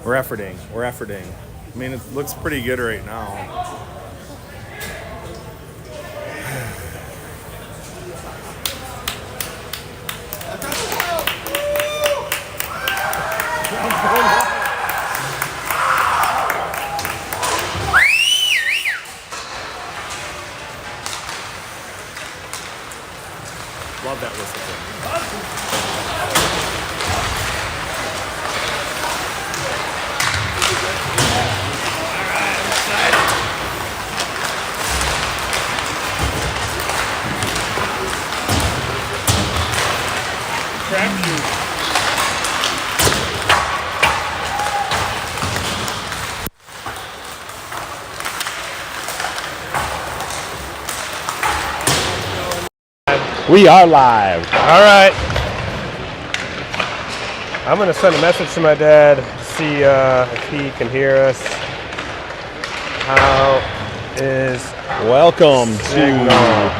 We're efforting. I mean, it looks pretty good right now. Love that whistle. We are live. All right. I'm going to send a message to my dad to see if he can hear us. How is Welcome signal?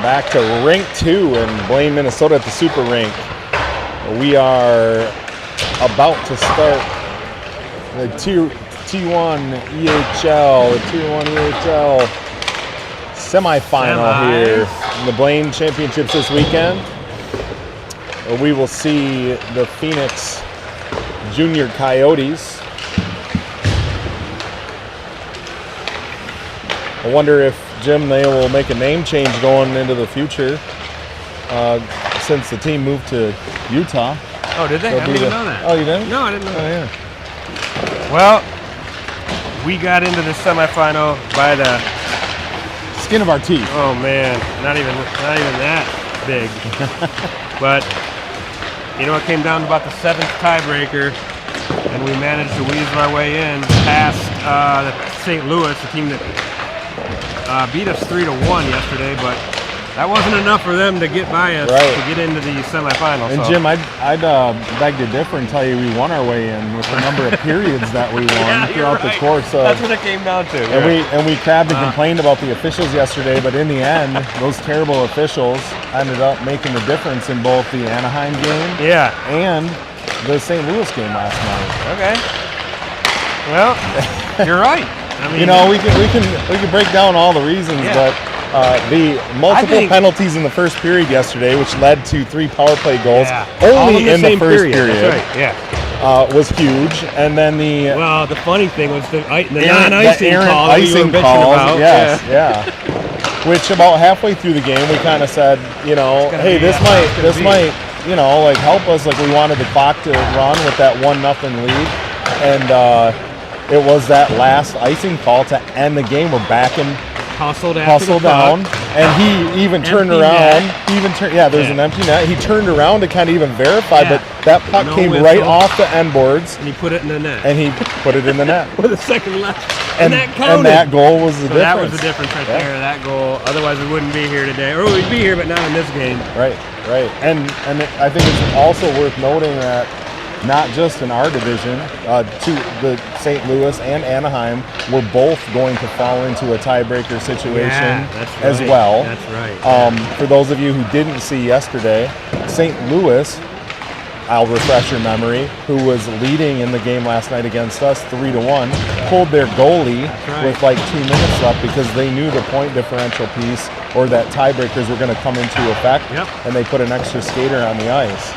back to Rink 2 in Blaine, Minnesota at the Super Rink. We are about to start the T1 EHL semifinal here in the Blaine Championships this weekend. We will see the Phoenix Junior Coyotes. I wonder if, Jim, they will make a name change going into the future since the team moved to Utah. Oh, did they? I didn't even know that. Oh, you didn't? No, I didn't know that. Yeah. Well, we got into the semifinal by the Skin of our teeth. Oh man, not even that big. But you know, it came down to about the 7th tiebreaker, and we managed to weasel our way in past the St. Louis, the team that beat us 3-1 yesterday. But that wasn't enough for them to get by us to get into the semifinals. And Jim, I'd beg to differ and tell you we won our way in with the number of periods that we won throughout the course. That's what it came down to. And we crabbed and complained about the officials yesterday, but in the end, those terrible officials ended up making the difference in both the Anaheim game and the St. Louis game last night. Okay. Well, you're right. I mean, you know, we can break down all the reasons, but the multiple penalties in the first period yesterday, which led to 3 power play goals, only in the first period. That's right. Was huge. And then the funny thing was the non-icing call that icing we were calls, about. Yes. Which about halfway through the game, we kind of said, you know, hey, this might, you know, like help us. Like we wanted the clock to run with that 1-0 lead, and it was that last icing call to end the game. We're back in. Hustled down, and he even turned around. There's an empty net. He turned around to kind of even verify, but that puck came right off the end boards. And he put it in the net. With a second left. And that goal was the difference. That was the difference right there, that goal. Otherwise, we wouldn't be here today. Or we'd be here, but not in this game. Right. And I think it's also worth noting that not just in our division, the St. Louis and Anaheim were both going to fall into a tiebreaker situation as well. That's right. For those of you who didn't see yesterday, St. Louis, I'll refresh your memory, who was leading in the game last night against us 3-1, pulled their goalie with like 2 minutes left because they knew the point differential piece or that tiebreakers were going to come into effect, and they put an extra skater on the ice.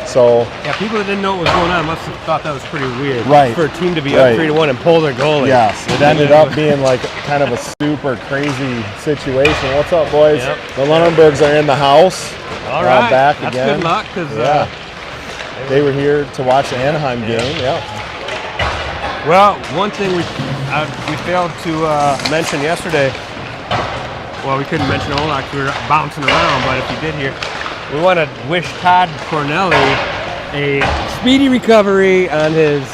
So people that didn't know what was going on must have thought that was pretty weird. Right. For a team to be up 3-1 and pull their goalie. Yes. It ended up being like kind of a super crazy situation. What's up, boys? The Lunenbergs are in the house. All right. Back That's again. Good luck because they were here to watch the Anaheim game. Well, one thing we failed to mention yesterday. Well, we couldn't mention Olak. We were bouncing around, but if you did hear. We want to wish Todd Cornelli a speedy recovery on his,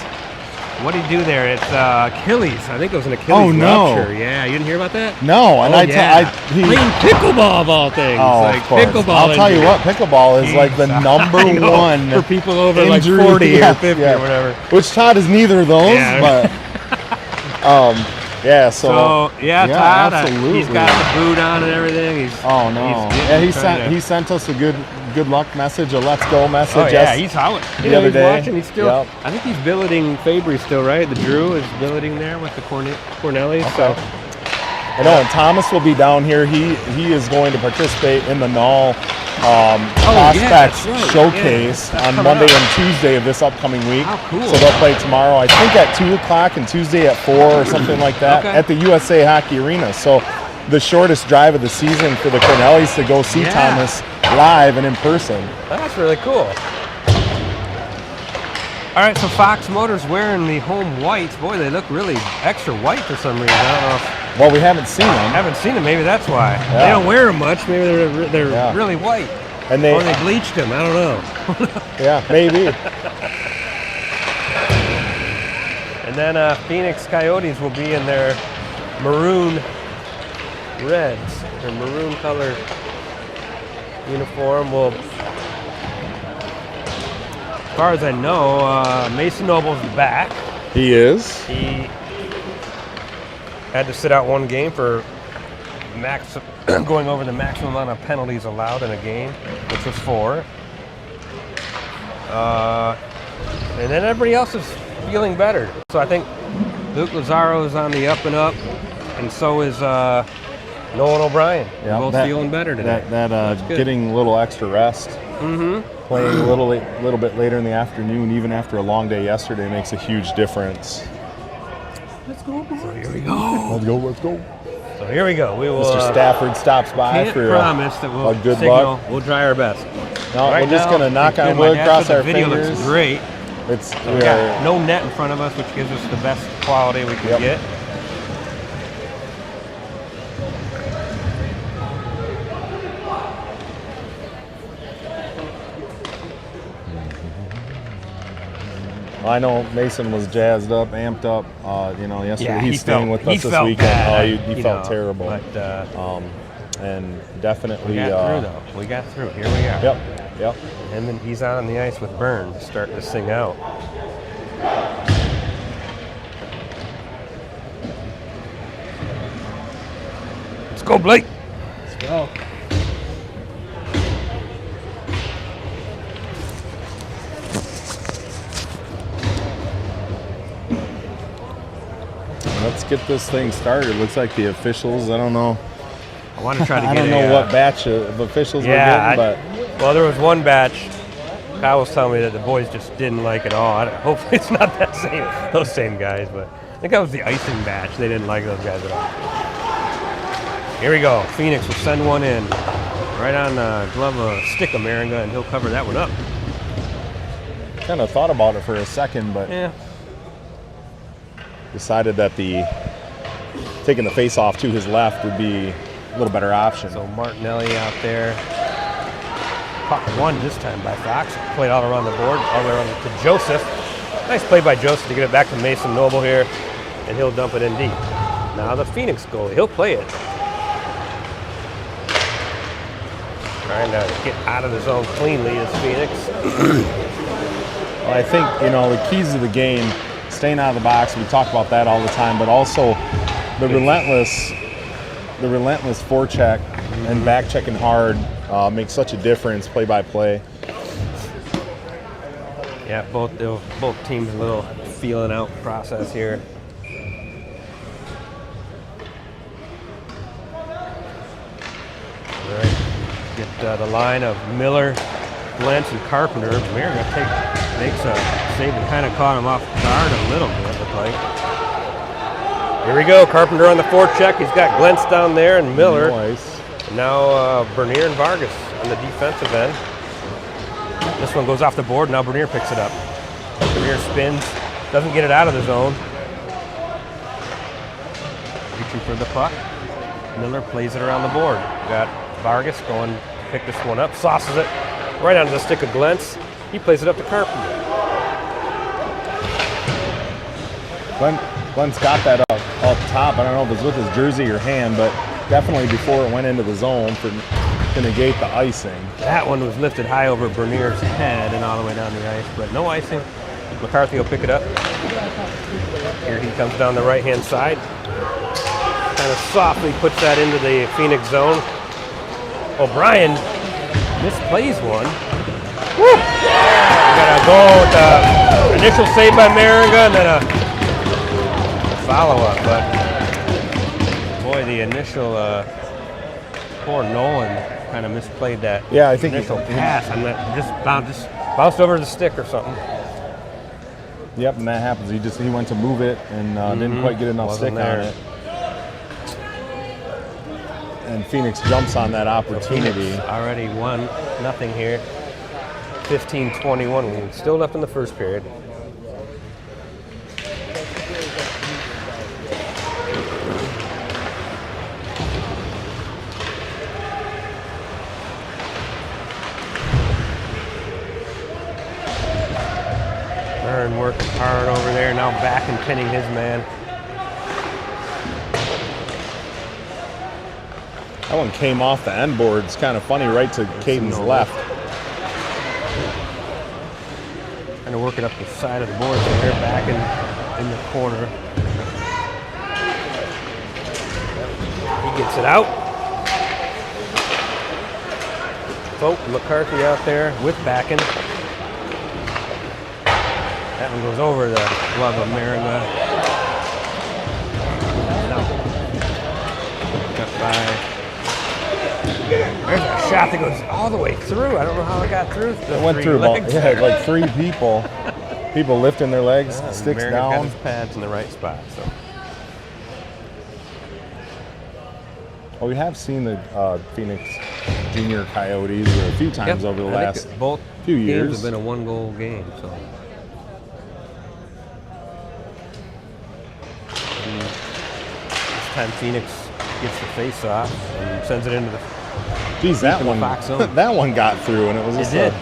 what did he do there? It's Achilles. I think it was an Achilles rupture. Yeah, you didn't hear about that? No, and playing pickleball of all things. Oh, like of course. Pickleball I'll tell you what, pickleball is like the number one for people over injury, like 40 or 50 or whatever. Which Todd is neither of those, but Todd, absolutely. He's got the boot on and everything. He sent us a good good luck message, a let's go message. Oh yeah, he's out. The other he's day. Watching. He's still. Yep. I think he's billeting Fabry still, right? The Drew is billeting there with the Cornellis. Okay. So I know, and Thomas will be down here. He is going to participate in the Null Prospects Showcase on Monday and Tuesday of this upcoming week. Oh, cool. So they'll play tomorrow, I think at 2 o'clock, and Tuesday at 4 or something like that at the USA Hockey Arena. So the shortest drive of the season for the Cornellis to go see Thomas live and in person. That's really cool. All right, so Fox Motors wearing the home whites. Boy, they look really extra white for some reason. I don't know if Well, we haven't seen them. haven't seen them. Maybe that's why. Yeah. They don't wear them much. Maybe they're really white. And Or they bleached them. I don't know. yeah, maybe. And then Phoenix Coyotes will be in their maroon reds, their maroon color uniform. Well, as far as I know, Mason Noble's back. He is. He had to sit out one game for going over the maximum amount of penalties allowed in a game, which was 4. And then everybody else is feeling better. So I think Luke Lazaro is on the up and up, and so is Nolan O'Brien. Yeah, Both feeling better today. That getting a little extra rest. Playing a little bit later in the afternoon, even after a long day yesterday, makes a huge difference. Let's go, boys. So here we go. Let's go. So here we go. We will. Mr. Stafford stops by for promise that we'll a good signal. luck. We'll try our best. No, Right we're just now, gonna knock on my wood, dad cross said our the video fingers. looks great. We We got are, no net in front of us, which gives us the best quality we can get. I know Mason was jazzed up, amped up. Yesterday he's staying with us this weekend. Bad, He felt terrible. But and definitely. we got through though. We got through. Here we are. Yep. And then he's out on the ice with Burns, starting to sing out. Let's go, Blake. Let's go. Let's get this thing started. Looks like the officials, I don't know. I want to try to get I don't know what batch of officials we're getting, but. Well, there was one batch. Kyle was telling me that the boys just didn't like it all. Hopefully it's not those same guys, but I think that was the icing batch. They didn't like those guys at all. Here we go. Phoenix will send one in. Right on the glove of Stick America, and he'll cover that one up. Kind of thought about it for a second, but decided that taking the face off to his left would be a little better option. So Martinelli out there. Puck won this time by Fox. Played all around the board, all the way around to Joseph. Nice play by Joseph to get it back to Mason Noble here, and he'll dump it in deep. Now the Phoenix goalie, he'll play it. Trying to get out of the zone cleanly is Phoenix. Well, I think, the keys of the game, staying out of the box, we talk about that all the time, but also the relentless forecheck and back checking hard makes such a difference play by play. Yeah, both teams a little feeling out process here. All right, get the line of Miller, Glentz, and Carpenter. America makes a save and kind of caught him off guard a little bit, it looked like. Here we go, Carpenter on the forecheck. He's got Glentz down there and Miller. Nice. Now Bernier and Vargas on the defensive end. This one goes off the board. Now Bernier picks it up. Bernier spins, doesn't get it out of the zone. Reaching for the puck. Miller plays it around the board. Got Vargas going to pick this one up, sauces it right onto the stick of Glentz. He plays it up to Carpenter. Glenn's got that up top. I don't know if it's with his jersey or hand, but definitely before it went into the zone to negate the icing. That one was lifted high over Bernier's head and all the way down the ice, but no icing. McCarthy will pick it up. Here he comes down the right-hand side. Kind of softly puts that into the Phoenix zone. O'Brien misplays one. Woo! We gotta go with the initial save by Mariga and then a follow-up, but boy, the initial poor Nolan kind of misplayed that. Yeah, I think initial pass and that just bounced over the stick or something. Yep, and that happens. He went to move it and didn't quite get enough stick on it. And Phoenix jumps on that opportunity. Phoenix already 1-0 here. 15-21. Still left in the first period. Aaron working hard over there, now back and pinning his man. That one came off the end board. It's kind of funny, right to Caden's left. Trying to work it up the side of the board there, back in the corner. He gets it out. Folk McCarthy out there with backing. That one goes over the glove of Mariga. No. Cut by. There's a shot that goes all the way through. I don't know how it got through. It went through about like 3 people. People lifting their legs, sticks Mariga down. got his pads in the right spot. So. Well, we have seen the Phoenix Junior Coyotes a few times over the last few years. Games have been a 1-goal game. So. This time Phoenix gets the face off and sends it into the. Geez, that one got through, and it was. It did.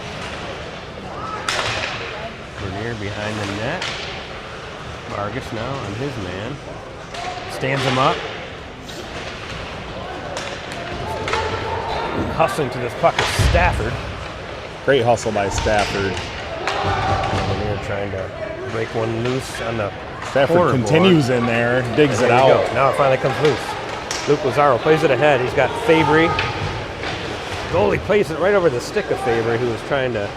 Bernier behind the net. Vargas now on his man. Stands him up. Hustling to this puck is Stafford. Great hustle by Stafford. Bernier trying to break one loose on the. Stafford continues in there, digs it out. Go. Now it finally comes loose. Luke Lazaro plays it ahead. He's got Fabry. Goalie plays it right over the stick of Fabry, who was trying to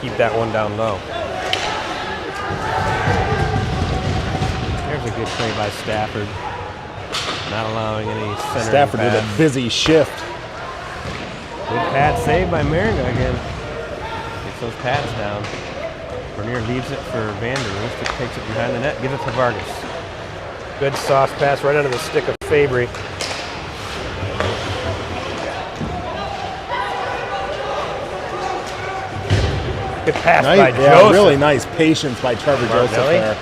keep that one down low. There's a good play by Stafford. Not allowing any center. Stafford with a busy shift. Good pad save by Mariga again. Gets those pads down. Bernier leaves it for Vanderoost, who takes it behind the net, gives it to Vargas. Good sauce pass right under the stick of Fabry. Good pass by Joseph. Really nice patience by Trevor Joseph there.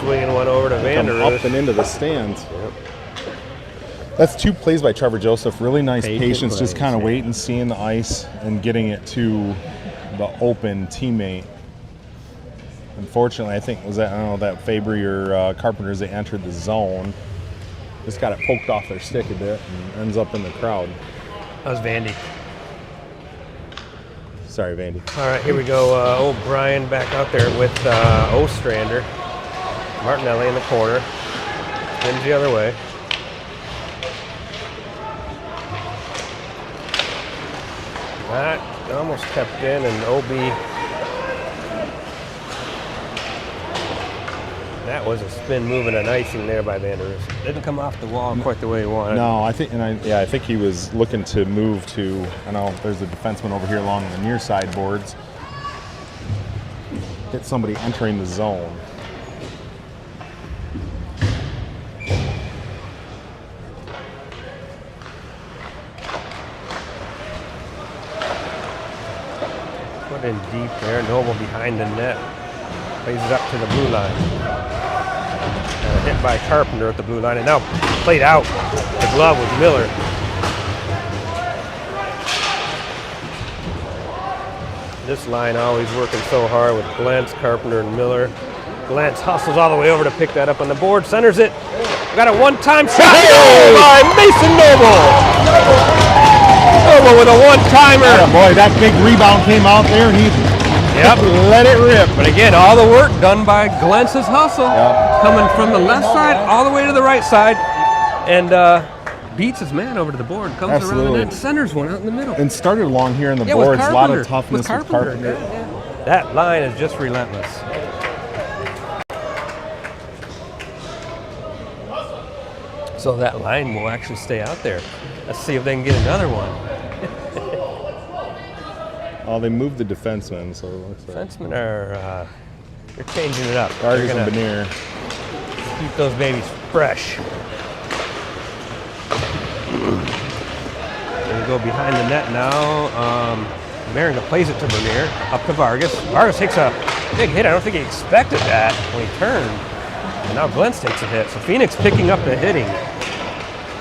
Swinging one over to Vanderoost. Up and into the stands. Yep. That's 2 plays by Trevor Joseph. Really nice patience, just kind of waiting, seeing the ice, and getting it to the open teammate. Unfortunately, I think that Fabry or Carpenter as they entered the zone, just got it poked off their stick a bit and ends up in the crowd. That was Vandy. Sorry, Vandy. All right, here we go. O'Brien back out there with Ostrander. Martinelli in the corner. Spins the other way. That almost kept in, and OB. That was a spin move and an icing there by Vanderoost. Didn't come off the wall quite the way he wanted. No, I think he was looking to move to. I know there's a defenseman over here along the near side boards. Hit somebody entering the zone. Put in deep there. Noble behind the net. Plays it up to the blue line. Hit by Carpenter at the blue line, and now played out. The glove with Miller. This line always working so hard with Glantz, Carpenter, and Miller. Glantz hustles all the way over to pick that up on the board, centers it. Got a one-time shot by Mason Noble. Noble with a one-timer. Yeah, boy, that big rebound came out there, and he let it rip. But again, all the work done by Glentz's hustle. Coming from the left side all the way to the right side. And beats his man over to the board, comes around Absolutely. the net, centers one out in the middle. And started along here in the Yeah, with boards. A lot of Carpenter. toughness with Carpenter. Yeah. That line is just relentless. So that line will actually stay out there. Let's see if they can get another one. Oh, they moved the defenseman, so it looks like. Defensemen are they're changing it up. Vargas They're and gonna Benier. keep those babies fresh. They go behind the net now. Maringa plays it to Bernier, up to Vargas. Vargas takes a big hit. I don't think he expected that when he turned. And now Glentz takes a hit. So Phoenix picking up the hitting.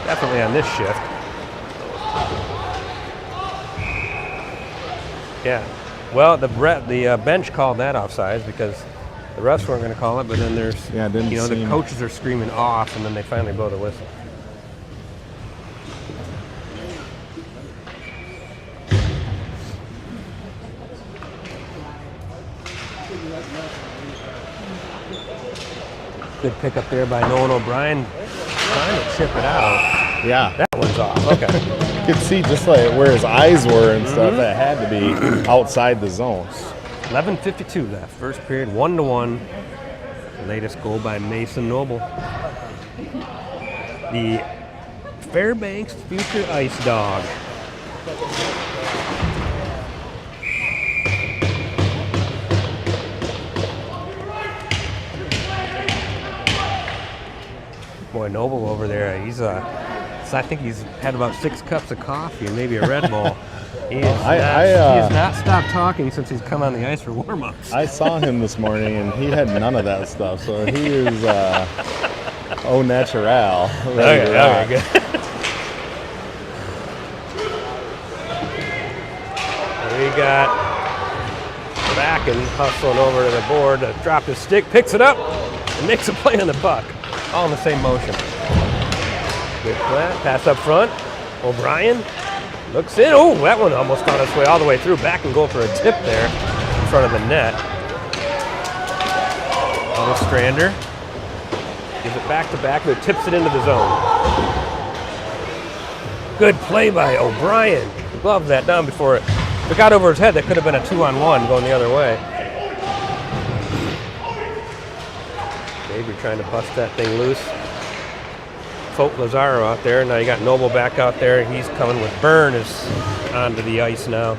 Definitely on this shift. Yeah. Well, the bench called that offsides because the refs weren't going to call it, but then there's, Yeah, it didn't the seem- coaches are screaming off, and then they finally blow the whistle. Good pick up there by Nolan O'Brien, trying to chip it out. Yeah. That one's off. Okay. You could see just like where his eyes were and stuff, that had to be outside the zone. 11:52 left. First period, 1-1. Latest goal by Mason Noble. The Fairbanks future Ice Dog. Boy, Noble over there, he's I think he's had about 6 cups of coffee and maybe a Red Bull. He has not stopped talking since he's come on the ice for warm-ups. I saw him this morning, and he had none of that stuff. So he is au natural. Ready to rock. Good. We got Backen hustling over to the board to drop his stick, picks it up, and makes a play on the puck. All in the same motion. Good pass up front. O'Brien looks in. Oh, that one almost found its way all the way through. Back and go for a tip there in front of the net. Little Strander gives it back to back, but tips it into the zone. Good play by O'Brien. Gloved that down before it got over his head. That could have been a 2-on-1 going the other way. Maybe trying to bust that thing loose. Folk Lazaro out there. Now you got Noble back out there. He's coming with Byrne is onto the ice now.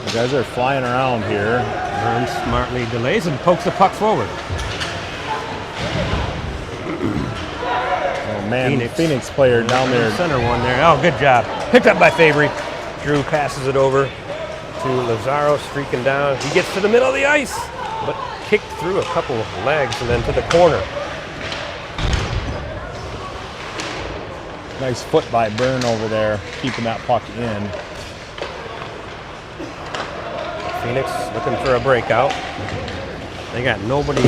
The guys are flying around here. Byrne smartly delays and pokes the puck forward. Oh man, Phoenix player down there. Center one there. Oh, good job. Picked up by Fabry. Drew passes it over to Lazaro, streaking down. He gets to the middle of the ice, but kicked through a couple of legs and then to the corner. Nice foot by Byrne over there, keeping that puck in. Phoenix looking for a breakout. They got nobody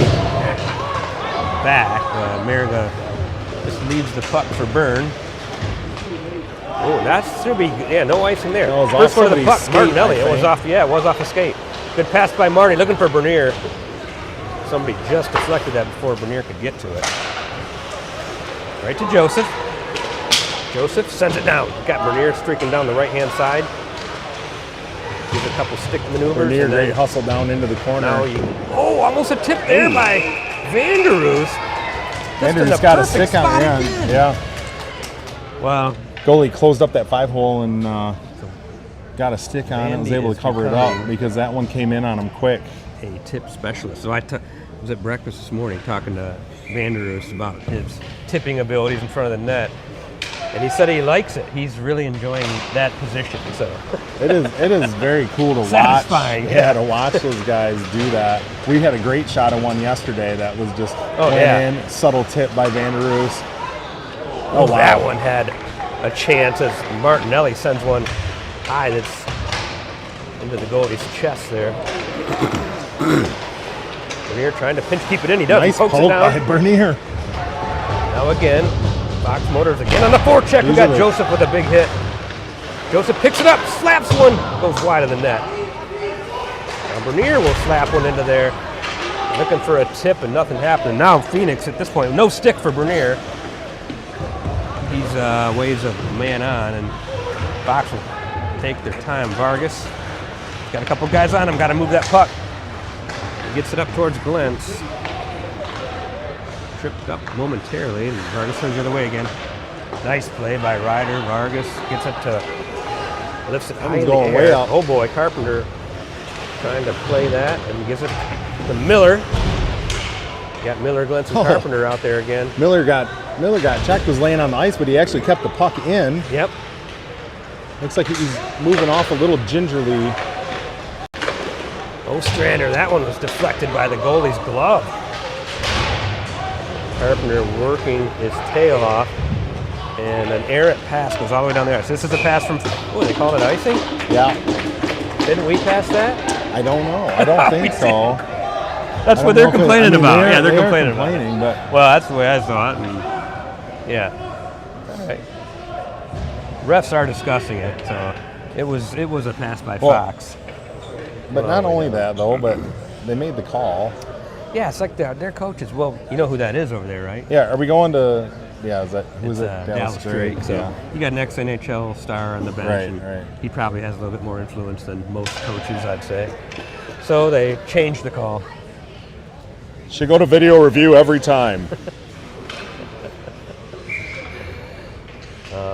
back. Maringa just leaves the puck for Byrne. Oh, that should be, no icing there. No, First one of the puck, skate, Martinelli. I It was think. off, it was off a skate. Good pass by Marty, looking for Bernier. Somebody just deflected that before Bernier could get to it. Right to Joseph. Joseph sends it down. Got Bernier streaking down the right-hand side. Gives a couple stick maneuvers. Bernier, and then great hustle down into the corner. almost a tip there by Vanderoos. Vander's got a stick on the end. Yeah. Wow. Goalie closed up that 5-hole and got a stick on it. Was Vandy able is to cover it becoming up because that one came in on him quick. A tip specialist. So I was at breakfast this morning talking to Vanderoos about his tipping abilities in front of the net. And he said he likes it. He's really enjoying that position. So It is very cool to watch. Satisfying, Yeah, to watch those guys do that. We had a great shot of one yesterday that was just went in, subtle tip by Vanderoos. Oh, wow. That one had a chance as Martinelli sends one high that's into the goalie's chest there. Bernier trying to pinch keep it in. He does. Nice He pokes poke it down. by Bernier. Now again, Fox Motors again on the forecheck. We got Easily. Joseph with a big hit. Joseph picks it up, slaps one, goes wide of the net. Now Bernier will slap one into there. Looking for a tip and nothing happening. Now Phoenix at this point, no stick for Bernier. He's waves a man on, and Fox will take their time. Vargas got a couple guys on him. Got to move that puck. He gets it up towards Glentz. Tripped up momentarily, and Vargas turns the other way again. Nice play by Ryder. Vargas gets it to, lifts it high in the air. Way up. Oh boy, Carpenter trying to play that, and gives it to Miller. Got Miller, Glentz, and Carpenter out there again. Miller got checked, was laying on the ice, but he actually kept the puck in. Yep. Looks like he's moving off a little gingerly. Ostrander, that one was deflected by the goalie's glove. Carpenter working his tail off, and an errant pass goes all the way down there. So this is a pass from, they call it icing? Yeah. Didn't we pass that? I don't know. I don't think so. That's what they're complaining about. Yeah, they're complaining about it. But well, that's the way I saw it. And yeah. All right. Refs are discussing it, so it was a pass by Fox. But not only that though, but they made the call. Yeah, it's like their coaches. Well, you know who that is over there, right? Yeah. Are we going to? Yeah. Is that who's it? Dallas Drake. So yeah. you got an ex-NHL star on the bench. Right. And Right. he probably has a little bit more influence than most coaches, I'd say. So they changed the call. Should go to video review every time.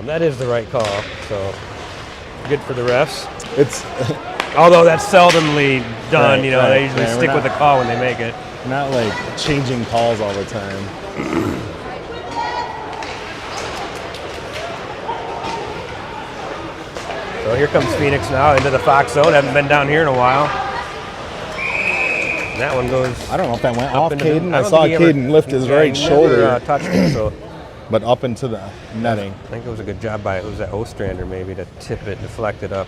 That is the right call. So good for the refs. It's Although that's seldomly done, Right, they usually stick with the call when they make it. not like changing calls all the time. So here comes Phoenix now into the Fox zone. Haven't been down here in a while. And that one goes. I don't know if that went up off into Caden. the, I saw Caden lift his right shoulder, touched it, so but up into the netting. I think it was a good job by that Ostrander maybe to tip it, deflect it up.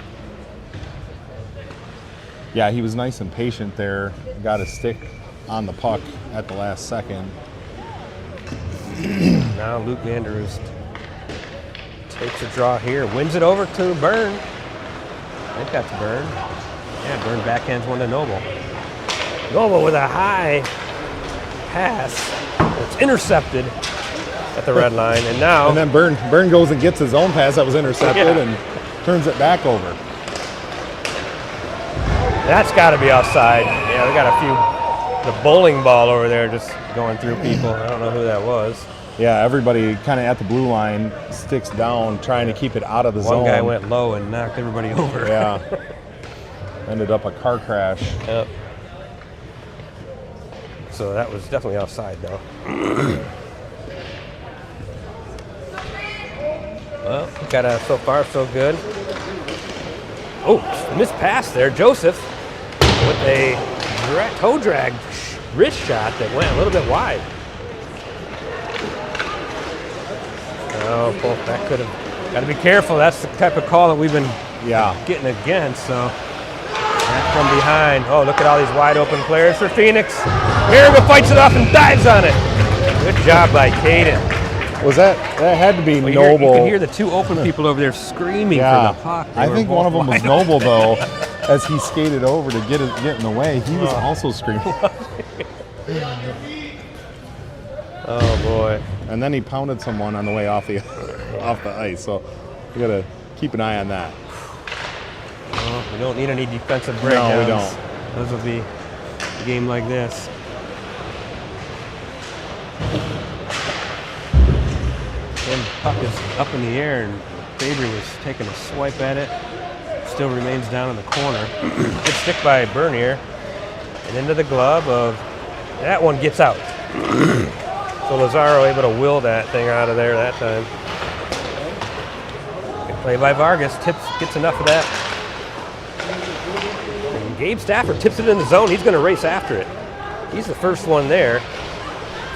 Yeah, he was nice and patient there. Got his stick on the puck at the last second. Now Luke Vanderoost takes a draw here, wins it over to Byrne. I think that's Byrne. Yeah, Byrne backhands one to Noble. Noble with a high pass. It's intercepted at the red line, and now... And then Byrne goes and gets his own pass that was intercepted and turns it back over. That's got to be offside. Yeah, we got a few... The bowling ball over there just going through people. I don't know who that was. Yeah, everybody kind of at the blue line sticks down, trying to keep it out of the zone. One guy went low and knocked everybody over. Yeah. Ended up a car crash. Yep. So that was definitely offside, though. Well, got so far so good. Oh, missed pass there. Joseph with a toe drag wrist shot that went a little bit wide. Oh, boy, that could have. Got to be careful. That's the type of call that we've been getting against. So back from behind. Oh, look at all these wide open players for Phoenix. Miracle fights it off and dives on it. Good job by Caden. Was that had to be Noble? You can hear the two open people over there screaming for the puck. I think one of them was Noble though, as he skated over to get in the way. He was also screaming. Oh boy! And then he pounded someone on the way off the ice. So we gotta keep an eye on that. Well, we don't need any defensive breakdowns. No, we don't. Those will be a game like this. And the puck is up in the air, and Fabry was taking a swipe at it. Still remains down in the corner. Good stick by Bernier. And into the glove of... That one gets out. So Lazaro able to will that thing out of there that time. Good play by Vargas. Gets enough of that. And Gabe Stafford tips it in the zone. He's going to race after it. He's the first one there.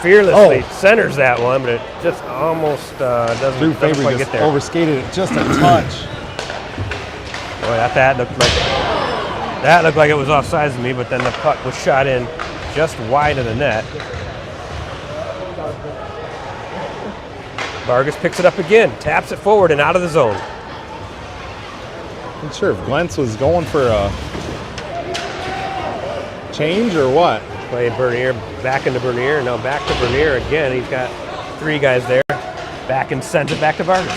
Fearlessly centers that one, but it just almost doesn't quite get there. Overskated it just a touch. Boy, that looked like it was offsides to me, but then the puck was shot in just wide of the net. Vargas picks it up again, taps it forward and out of the zone. I'm sure if Glentz was going for a change or what. Playing Bernier back into Bernier, and now back to Bernier again. He's got three guys there. Backen sends it back to Vargas.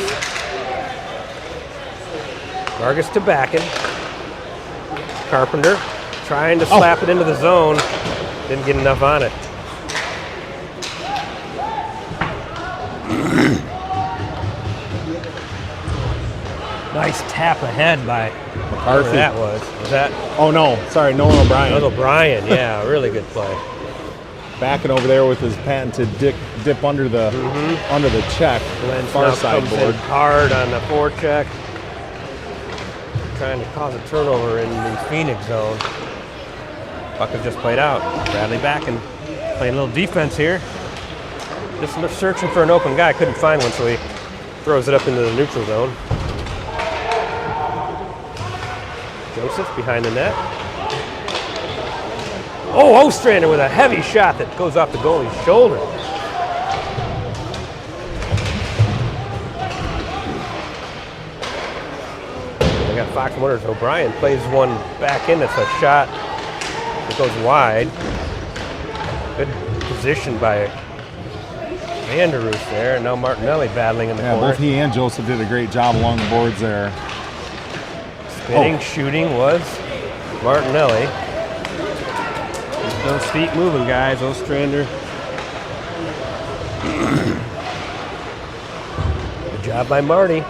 Vargas to Backen. Carpenter trying to slap it into the zone. Didn't get enough on it. Nice tap ahead by McCarthy. That was that? Oh no, sorry, Nolan O'Brien. Nolan O'Brien, yeah, really good play. Backing over there with his patented dip under the check. Lenz far now side comes board. in hard on the forecheck. Trying to cause a turnover in the Phoenix zone. Puck has just played out. Bradley Backen playing a little defense here. Just searching for an open guy. Couldn't find one, so he throws it up into the neutral zone. Joseph behind the net. Oh, Ostrander with a heavy shot that goes off the goalie's shoulder. They got Fox Motors. O'Brien plays one back in. It's a shot that goes wide. Good position by Vanderroos there. And now Martinelli battling in the corner. Both he and Joseph did a great job along the boards there. Spinning, shooting was Martinelli. Keep those feet moving, guys. Ostrander. Good job by Marty. He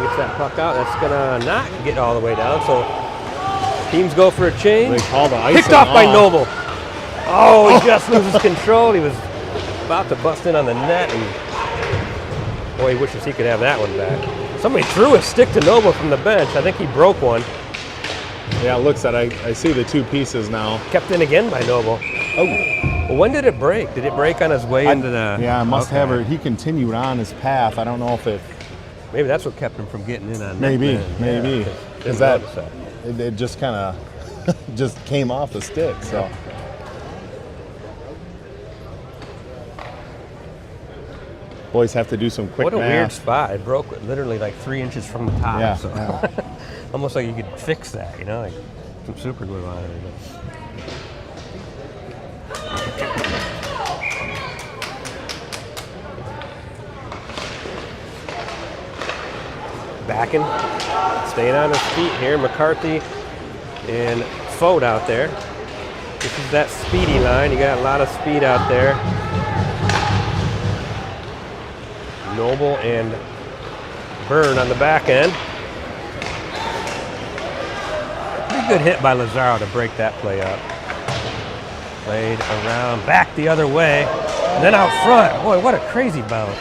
gets that puck out. That's gonna not get all the way down. So teams go for a change. They call the icing Picked off by Noble. Oh, he just loses control. He was about to bust in on the net, and boy, he wishes he could have that one back. Somebody threw a stick to Noble from the bench. I think he broke one. Yeah, it looks at I see the two pieces now. Kept in again by Noble. Oh. Well, when did it break? Did it break on his way into the... Yeah, must have her. He continued on his path. I don't know if it... Maybe that's what kept him from getting in on Maybe. Yeah, Because it just kind of just came off the stick, so... Boys have to do some quick What a math. weird spot. It broke literally like 3 inches from the top. Yeah, So. yeah. Almost like you could fix that, you know, like some super glue on it. Backen, staying on his feet here. McCarthy and Fote out there. This is that speedy line. You got a lot of speed out there. Noble and Byrne on the back end. Pretty good hit by Lazaro to break that play up. Played around, back the other way, and then out front. Boy, what a crazy bounce.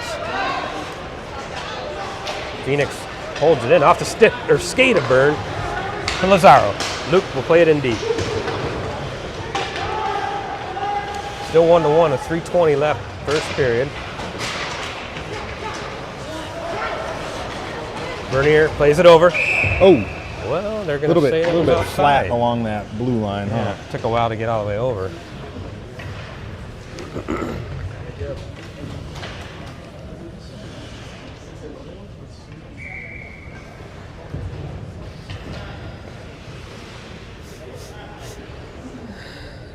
Phoenix holds it in off the stick or skate of Byrne to Lazaro. Luke will play it in deep. Still 1-1, a 3:20 left, first period. Bernier plays it over. Oh, Well, they're a going to say little bit outside. flat along that blue line, huh? Yeah, took a while to get all the way over.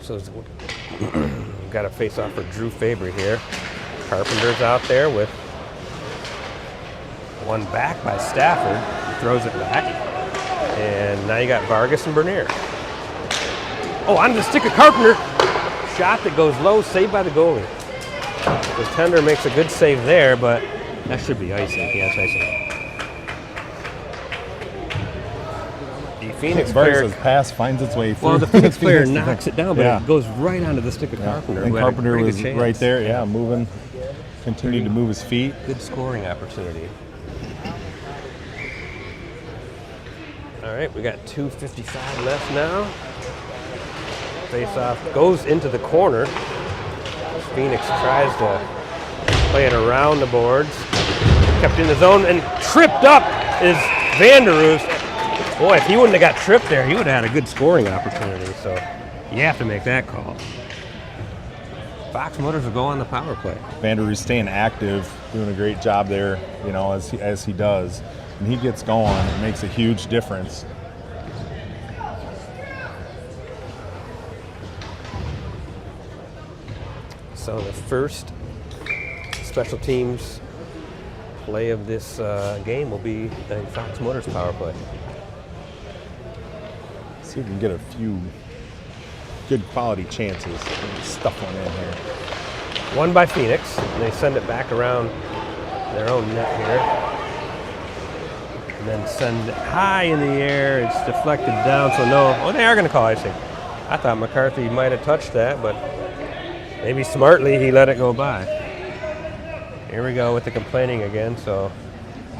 So we've got a face-off for Drew Faber here. Carpenter's out there with one back by Stafford. He throws it back. And now you got Vargas and Bernier. Oh, on the stick of Carpenter. Shot that goes low, saved by the goalie. The tender makes a good save there, but that should be icing. Yes, icing. The Phoenix player, Vargas' pass finds its way through. well, the Phoenix player knocks it down, but Yeah. it goes right onto the stick of Carpenter. And who had a Carpenter pretty was good chance. right there, yeah, moving, continued to move his feet. Good scoring opportunity. All right, we got 2:55 left now. Face-off goes into the corner. Phoenix tries to play it around the boards. Kept in the zone and tripped up is Vanderroos. Boy, if he wouldn't have got tripped there, he would have had a good scoring opportunity. So you have to make that call. Fox Motors will go on the power play. Vanderroos staying active, doing a great job there, you know, as he does. When he gets going, it makes a huge difference. So the first special teams play of this game will be a Fox Motors power play. See if we can get a few good quality chances. Stuff one in here. One by Phoenix, and they send it back around their own net here. And then send it high in the air. It's deflected down, so no. Oh, they are going to call icing. I thought McCarthy might have touched that, but maybe smartly he let it go by. Here we go with the complaining again, so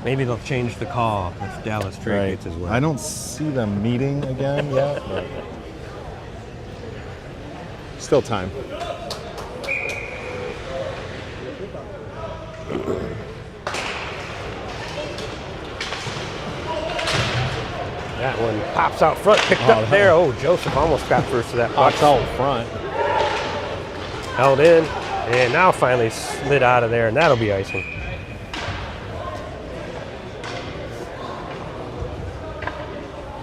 maybe they'll change the call if Dallas Drake gets his way. I don't see them meeting again yet, but still time. That one pops out front, picked up there. Oh, Joseph almost got first to that puck. Pops out front. Held in, and now finally slid out of there, and that'll be icing.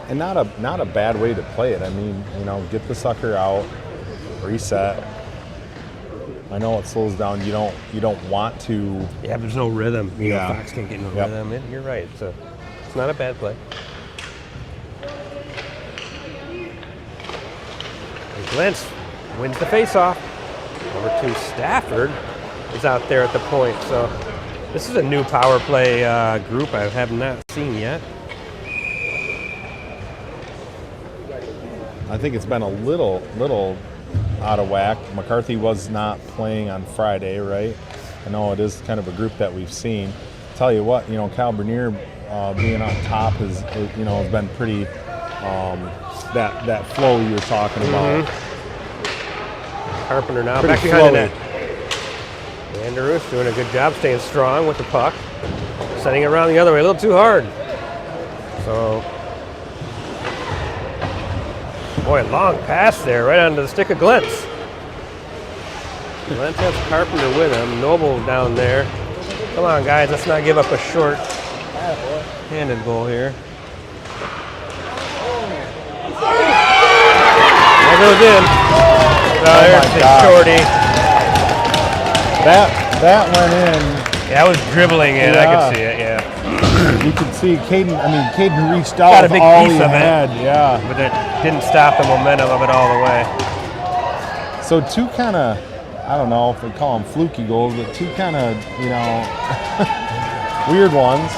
And not a bad way to play it. I mean, you know, get the sucker out, reset. I know it slows down. You don't want to. Yeah, there's no rhythm. You know, Fox can't get no rhythm. You're right. It's not a bad play. And Glentz wins the faceoff. Over to Stafford is out there at the point. So this is a new power play group I have not seen yet. I think it's been a little out of whack. McCarthy was not playing on Friday, right? I know it is kind of a group that we've seen. Tell you what, you know, Cal Bernier being on top has been pretty. That flow you were talking about. Carpenter now Pretty back behind the flowy. net. Andrews doing a good job staying strong with the puck. Sending it around the other way, a little too hard. So, boy, long pass there, right onto the stick of Glentz. Glentz has Carpenter with him. Noble down there. Come on, guys, let's not give up a short-handed goal here. There goes in. There's the shorty. That went in. Yeah, I was dribbling in. I could see it. Yeah. You could see Caden. I mean, Caden reached out Got a with big all piece he of it. had. Yeah. But it didn't stop the momentum of it all the way. So two kind of, I don't know if we call them fluky goals, but two kind of, you know, weird ones.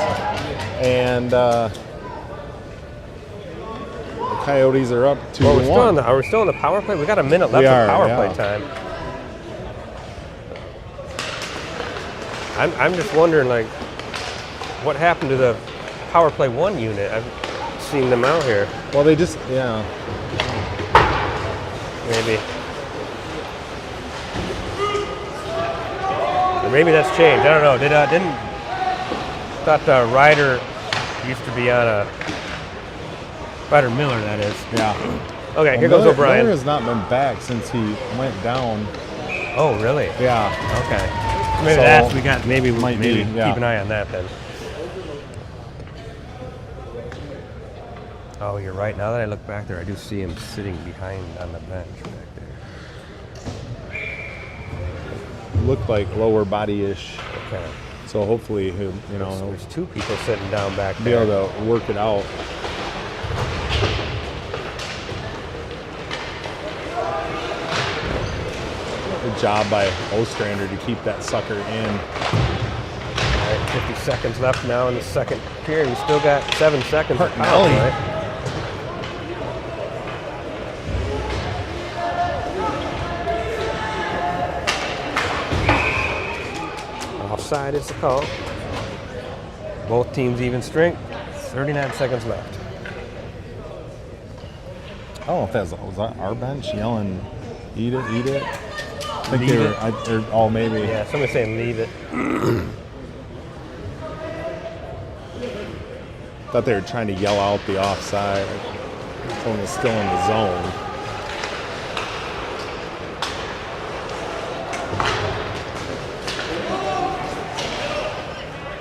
And the Coyotes are up 2-1. Well, are we still in the power play? We got a minute left of power play time. I'm just wondering, like, what happened to the power play 1 unit? I've seen them out here. Well, they just, yeah. Maybe. Or maybe that's changed. I don't know. Thought Ryder used to be on a Ryder Miller, that is. Yeah. Okay, here goes O'Brien. Miller has not been back since he went down. Oh, really? Yeah. Okay. So maybe that's we got. Maybe Might maybe be, yeah. keep an eye on that then. Oh, you're right. Now that I look back there, I do see him sitting behind on the bench back there. Looked like lower body-ish. Okay. So hopefully he'll, There's 2 people sitting down back be there. able to work it out. Good job by Ostrander to keep that sucker in. All right, 50 seconds left now in the second period. We still got 7 seconds. of power Hartnelli. play. Offside is the call. Both teams even strength. 39 seconds left. I don't know if that was our bench yelling, eat it, eat it. I think Leave they it. were, maybe. Yeah, somebody's saying leave it. Thought they were trying to yell out the offside. Someone was still in the zone.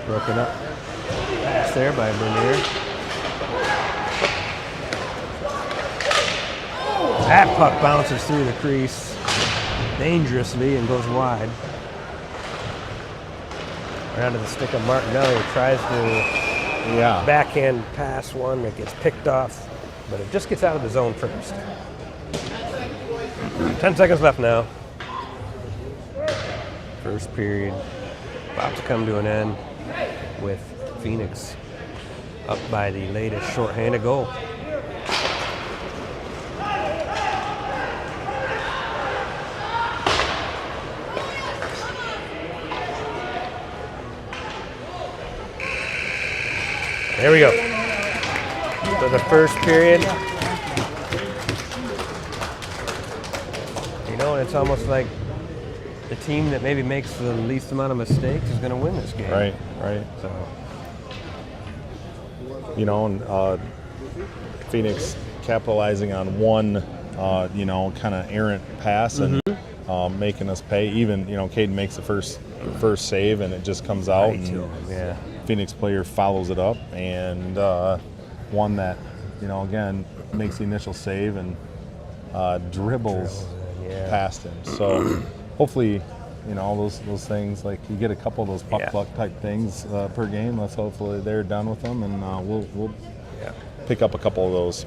Broken up. Pass there by Bernier. That puck bounces through the crease dangerously and goes wide. Around to the stick of Martinelli. Tries to backhand pass one that gets picked off, but it just gets out of the zone first. 10 seconds left now. First period about to come to an end with Phoenix up by the latest shorthanded goal. There we go. So the first period. You know, it's almost like the team that maybe makes the least amount of mistakes is going to win this game. Right. So, you know, and Phoenix capitalizing on one, you know, kind of errant pass and making us pay. Even, you know, Caden makes the first save and it just comes out. Yeah. Phoenix player follows it up, and one that, you know, again makes the initial save and dribbles past him. So hopefully, you know, those things, like you get a couple of those puck luck type things per game. Let's hopefully they're done with them, and we'll pick up a couple of those.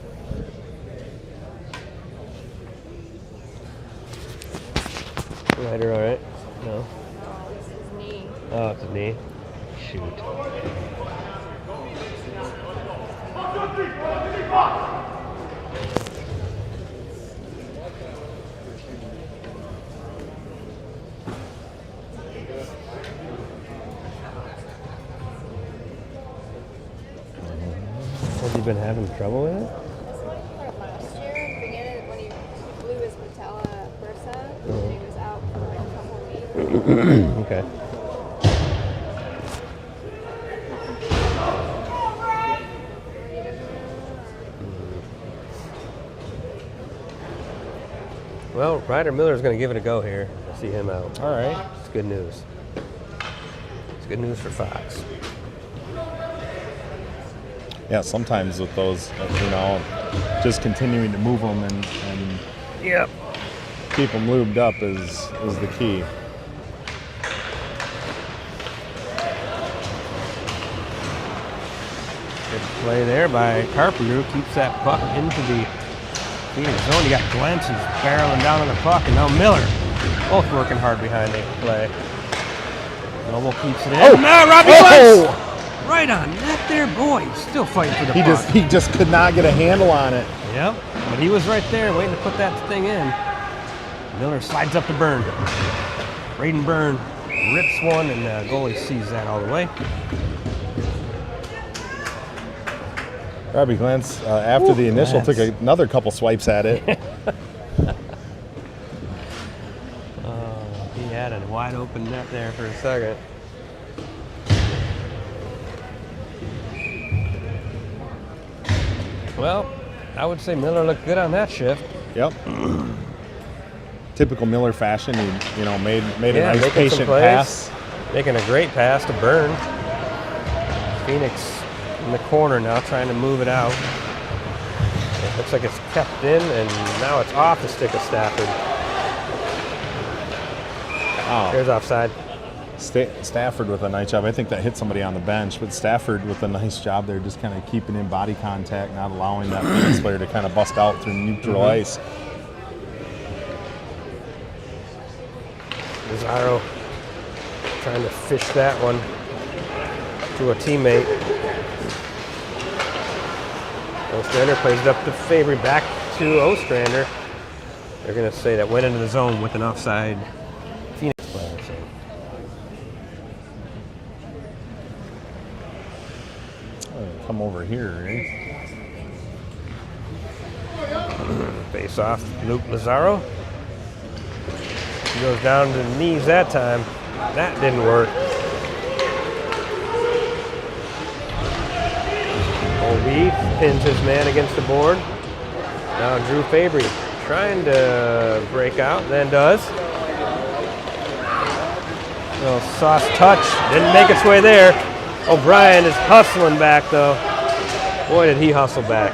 Rider, all right? No. This is knee. Oh, it's a knee. Shoot. Has he been having trouble with it? Last year, beginning when he blew his patella bursa, he was out for like a couple weeks. Okay. Well, Ryder Miller's going to give it a go here. I see him out. All right. It's good news. It's good news for Fox. Yeah, sometimes with those, you know, just continuing to move them and keep them lubed up is the key. Good play there by Carpenter, who keeps that puck into the Phoenix zone. You got Glentz who's barreling down on the puck, and now Miller. Both working hard behind the play. Noble keeps it in. Oh! Now Robbie Glentz! Right on net there, boy. He's still fighting for the puck. He just could not get a handle on it. Yep, but he was right there waiting to put that thing in. Miller slides up to Byrne. Braden Byrne rips one, and the goalie sees that all the way. Robbie Glentz, after the initial, took another couple swipes at it. He had a wide open net there for a second. Well, I would say Miller looked good on that shift. Yep. Typical Miller fashion. He, you know, made a nice patient pass. Making a great pass to Byrne. Phoenix in the corner now trying to move it out. It looks like it's kept in, and now it's off the stick of Stafford. Oh. Here's offside. Stafford with a nice job. I think that hit somebody on the bench, but Stafford with a nice job there, just kind of keeping in body contact, not allowing that Phoenix player to kind of bust out through neutral ice. Lazaro trying to fish that one to a teammate. Ostrander plays it up to Fabry, back to Ostrander. They're going to say that went into the zone with an offside Phoenix player. So. Come over here, right? Face off, Luke Lazaro. He goes down to the knees that time. That didn't work. Obi pins his man against the board. Now Drew Fabry trying to break out, then does. Little sauce touch, didn't make its way there. O'Brien is hustling back though. Boy, did he hustle back.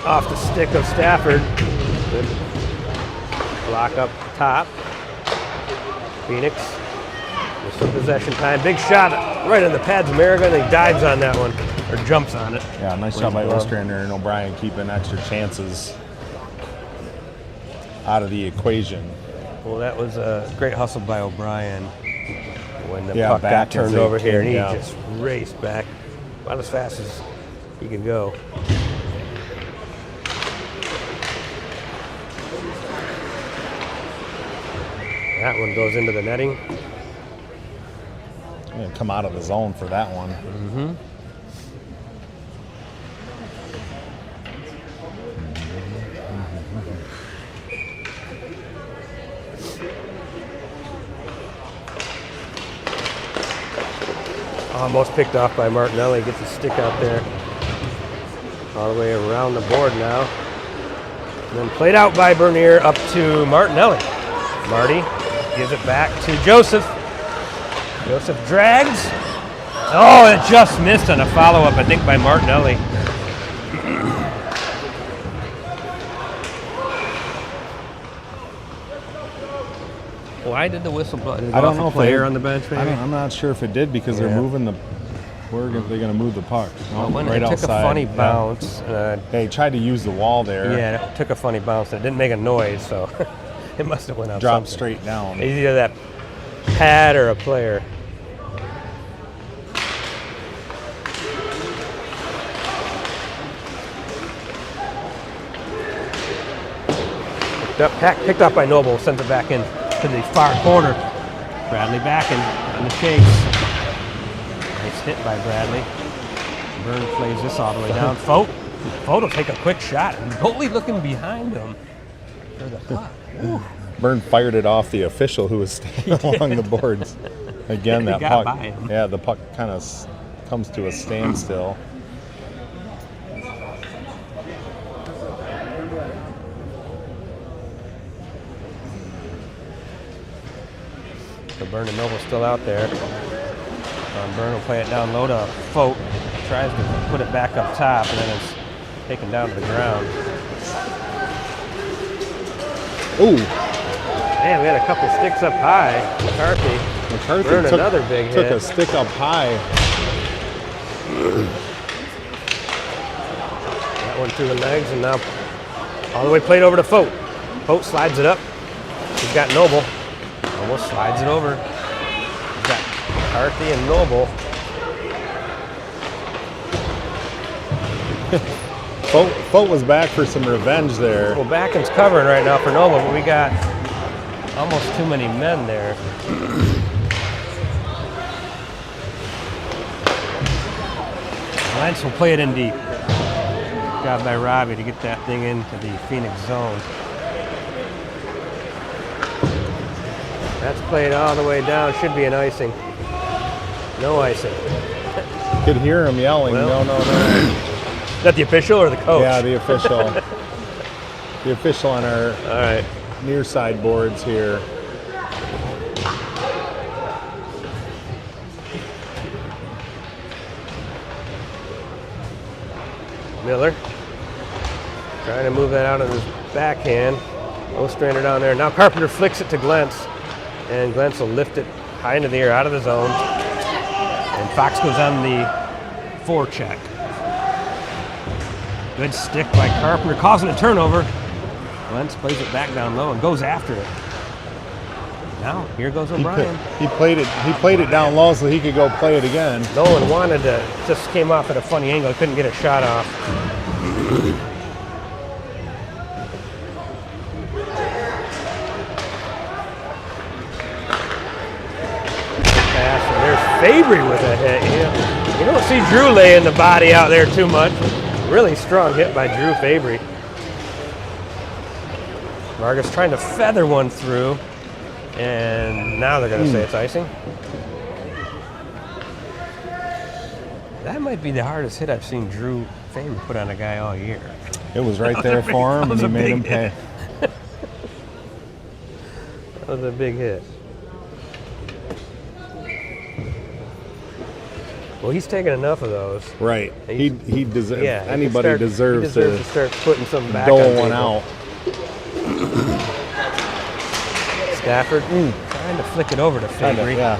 off the stick of Stafford. Good block up top. Phoenix with some possession time. Big shot right in the pads of America, and he dives on that one, or jumps on it. Yeah, nice job by Ostrander and O'Brien keeping extra chances out of the equation. Well, that was a great hustle by O'Brien when the Yeah, puck got back turned as over he here, and came he down. just raced back about as fast as he could go. That one goes into the netting. Yeah, come out of the zone for that one. Mm-hmm. Almost picked off by Martinelli. Gets his stick out there. All the way around the board now. And then played out by Bernier up to Martinelli. Marty gives it back to Joseph. Joseph drags. Oh, it just missed on a follow-up, I think, by Martinelli. Why did the whistle blow? Did it I go don't off know a if player they- on the bench, maybe? I'm not sure if it did because they're Yeah. moving the. They're going to move the puck. Well, when right it took outside. a funny Yeah. bounce. They tried to use the wall there. Yeah, it took a funny bounce. It didn't make a noise, so it must have went out. Dropped something. straight down. It's either that pad or a player. Picked up by Noble, sent it back in to the far corner. Bradley back in on the chase. Nice hit by Bradley. Byrne plays this all the way down. Fote will take a quick shot. And goalie looking behind him for the puck. Ooh. Byrne fired it off the official who was standing along the boards. Again, He that got puck. by him. Yeah, the puck kind of comes to a standstill. So Byrne and Noble still out there. Byrne will play it down low to Fote. Tries to put it back up top, and then it's taken down to the ground. Ooh, Man, we had a couple sticks up high. McCarthy. Byrne took, another big took hit. a stick up high. That one through the legs, and now all the way played over to Fote. Fote slides it up. He's got Noble. Almost slides it over. He's got McCarthy and Noble. Fote was back for some revenge there. Well, Backen's covering right now for Noble, but we got almost too many men there. Lance will play it in deep. Good job by Robbie to get that thing into the Phoenix zone. That's played all the way down. Should be an icing. No icing. Could hear him yelling, Well- no. Is that the official or the coach? Yeah, the official. The official on our All right. near side boards here. Miller trying to move that out of his backhand. Ostrander down there. Now Carpenter flicks it to Glentz, and Glentz will lift it high into the air out of the zone. And Fox goes on the forecheck. Good stick by Carpenter, causing a turnover. Glentz plays it back down low and goes after it. Now here goes O'Brien. He played it down low so he could go play it again. Nolan wanted to, just came off at a funny angle. Couldn't get a shot off. Pass, and there's Fabry with a hit. You don't see Drew laying the body out there too much. Really strong hit by Drew Fabry. Vargas trying to feather one through, and now they're going to say it's icing. That might be the hardest hit I've seen Drew Fabry put on a guy all year. It was right there for him, and he made him pay. That was a big hit. Well, he's taken enough of those. Right. He deserves. Yeah, Anybody he deserves to start putting some back dole on one people. out. Stafford trying to flick it over to Fabry. Yeah.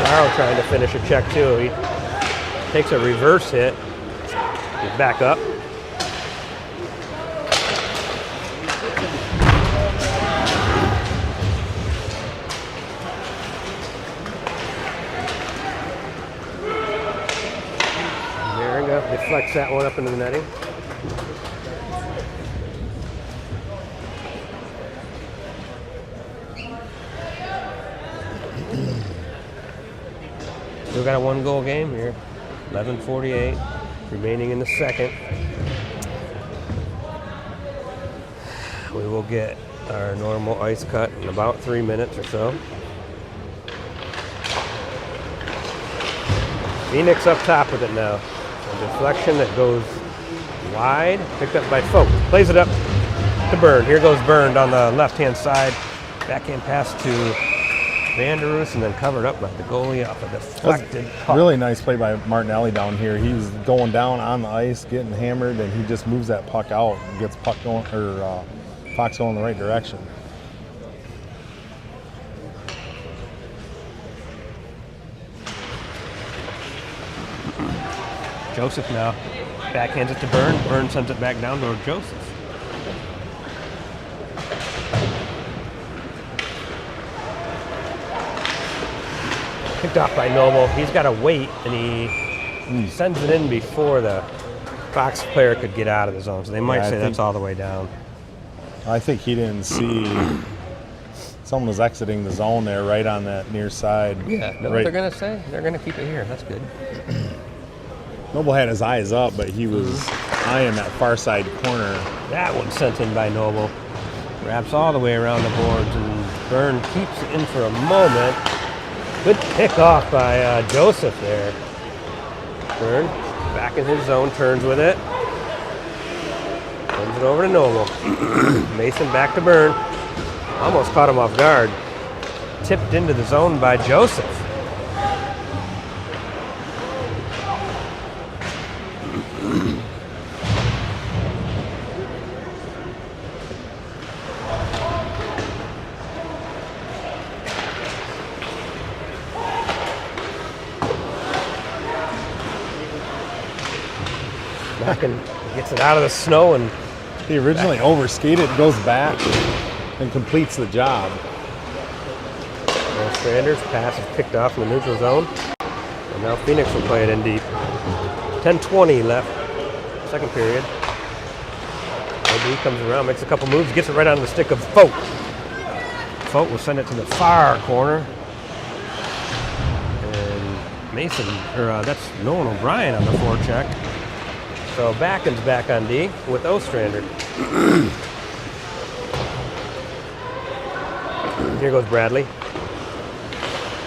Zarro trying to finish a check too. He takes a reverse hit. He's back up. Maringa deflects that one up into the netting. Still got a 1-goal game here. 11:48 remaining in the second. We will get our normal ice cut in about 3 minutes or so. Phoenix up top with it now. A deflection that goes wide, picked up by Folk. Plays it up to Byrne. Here goes Byrne on the left-hand side. Backhand pass to Vanderus and then covered up by the goalie off a deflected puck. Really nice play by Martinelli down here. He was going down on the ice, getting hammered, and he just moves that puck out and gets puck going puck's going the right direction. Joseph now backhands it to Byrne. Byrne sends it back down to Joseph. Picked off by Noble. He's got to wait, and he sends it in before the Fox player could get out of the zone. So they might say that's all the way down. I think he didn't see someone was exiting the zone there right on that near side. Yeah, know what they're going to say? They're going to keep it here. That's good. Noble had his eyes up, but he was eyeing that far side corner. That one sent in by Noble. Wraps all the way around the boards, and Byrne keeps it in for a moment. Good pick off by Joseph there. Byrne back in his zone, turns with it. Turns it over to Noble. Mason back to Byrne. Almost caught him off guard. Tipped into the zone by Joseph. And gets it out of the snow, and he originally overskated, goes back and completes the job. Stranders pass is picked off in the neutral zone, and now Phoenix will play it in deep. 10:20 left, second period. OB comes around, makes a couple moves, gets it right onto the stick of Folk. Folk will send it to the far corner, and Mason, or that's Nolan O'Brien on the forecheck. So Backen's back on D with Ostrander. Here goes Bradley.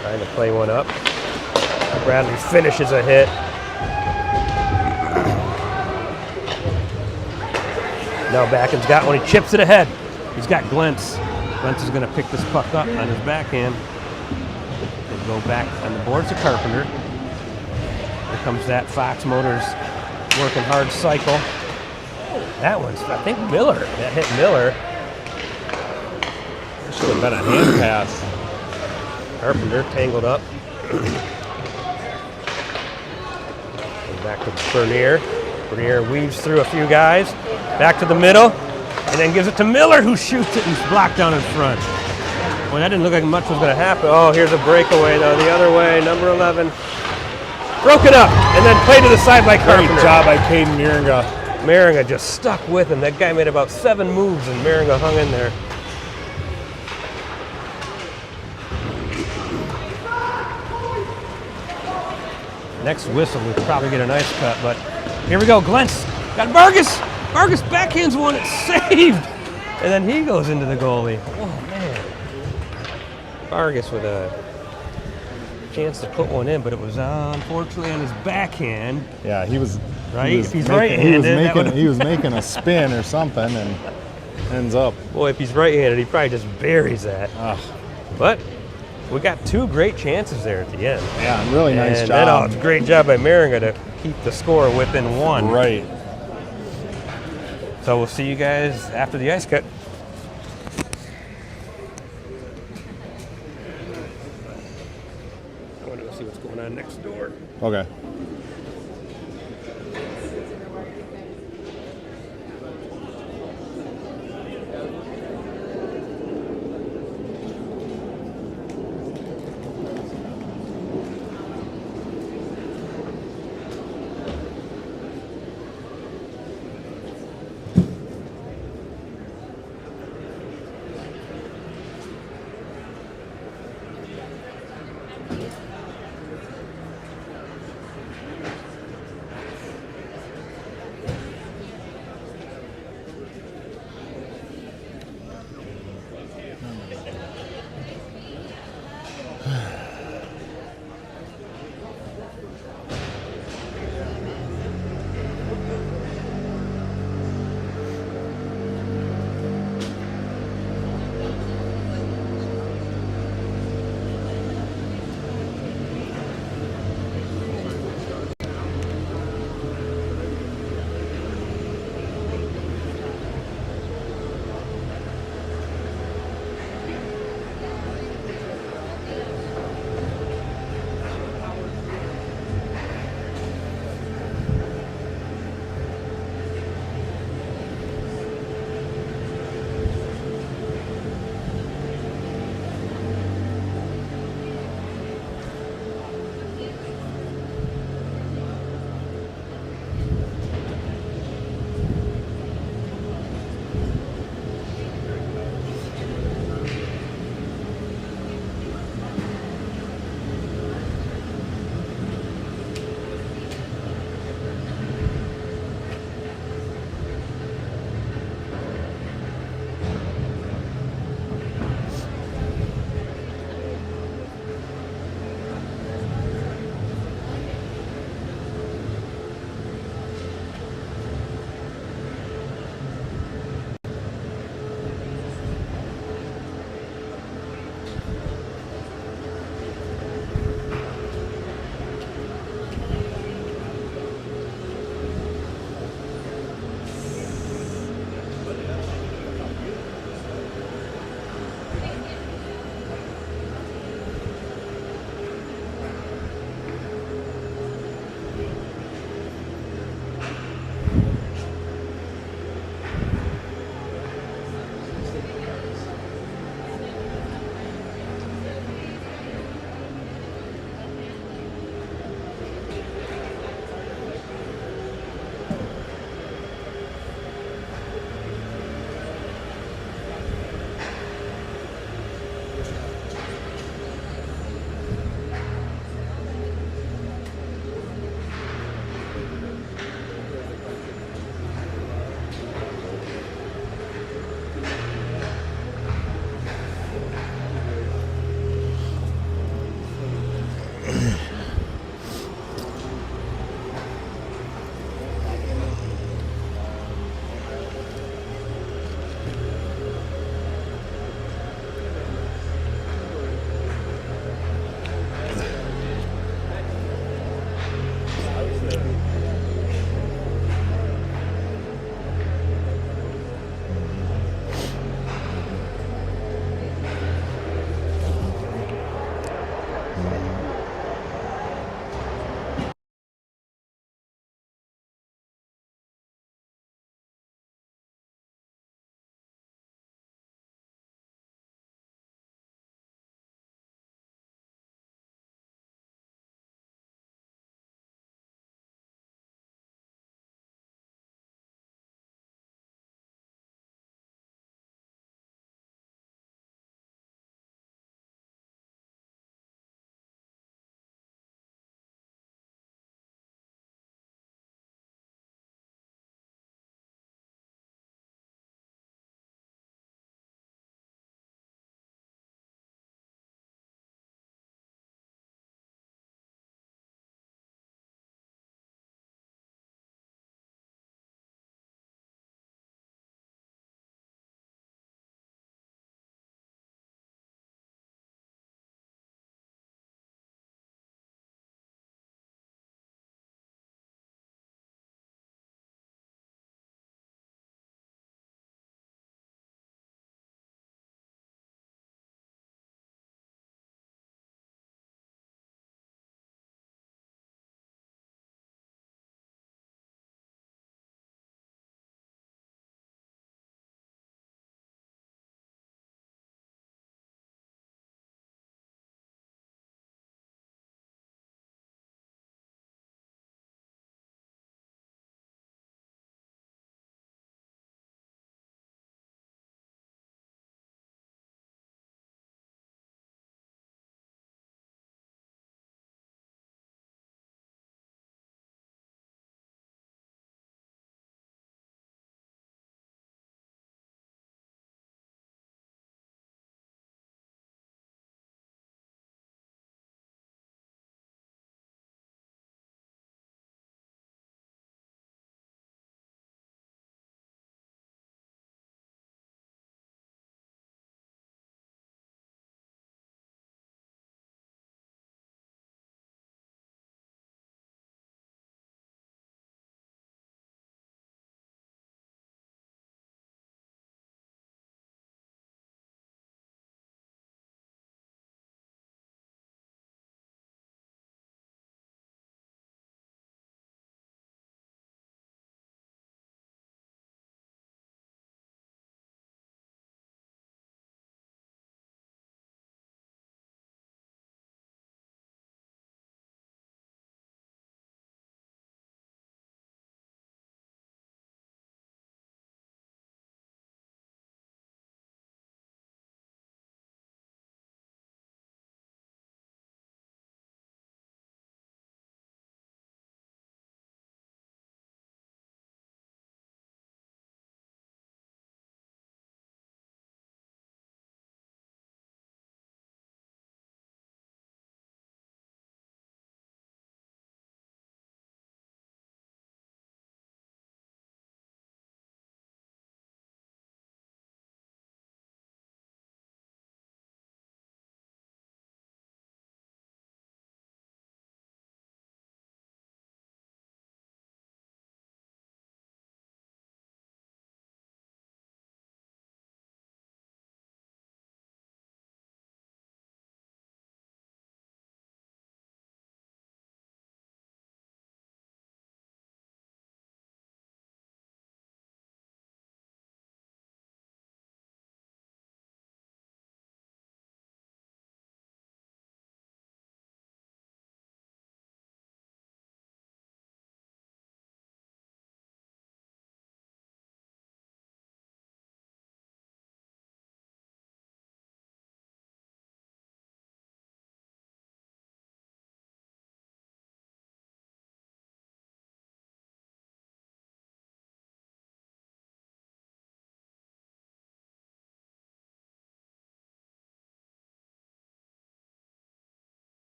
Trying to play one up. Bradley finishes a hit. Now Backen's got one. He chips it ahead. He's got Glentz. Glentz is going to pick this puck up on his backhand. They go back on the boards to Carpenter. Here comes that Fox Motors working hard cycle. That one's, I think, Miller. That hit Miller. Should have been a hand pass. Carpenter tangled up. Back to Bernier. Bernier weaves through a few guys. Back to the middle. And then gives it to Miller, who shoots it and blocked down in front. Well, that didn't look like much was going to happen. Oh, here's a breakaway, though. The other way, number 11. Broken up, and then played to the side by Carpenter. Great job by Caden Maringa. Maringa just stuck with him. That guy made about 7 moves, and Maringa hung in there. Next whistle, we'll probably get an ice cut, but here we go. Glentz got Vargas. Vargas backhands one. It's saved. And then he goes into the goalie. Oh, man. Vargas with a chance to put one in, but it was unfortunately on his backhand. Yeah, he was right. He was if he's right-handed, he was making a spin or something, and ends up. Boy, if he's right-handed, he probably just buries that. Ugh. But we got 2 great chances there at the end. Yeah, really nice And job. then, it's a great job by Maringa to keep the score within 1. Right. So we'll see you guys after the ice cut. I want to go see what's going on next door. Okay.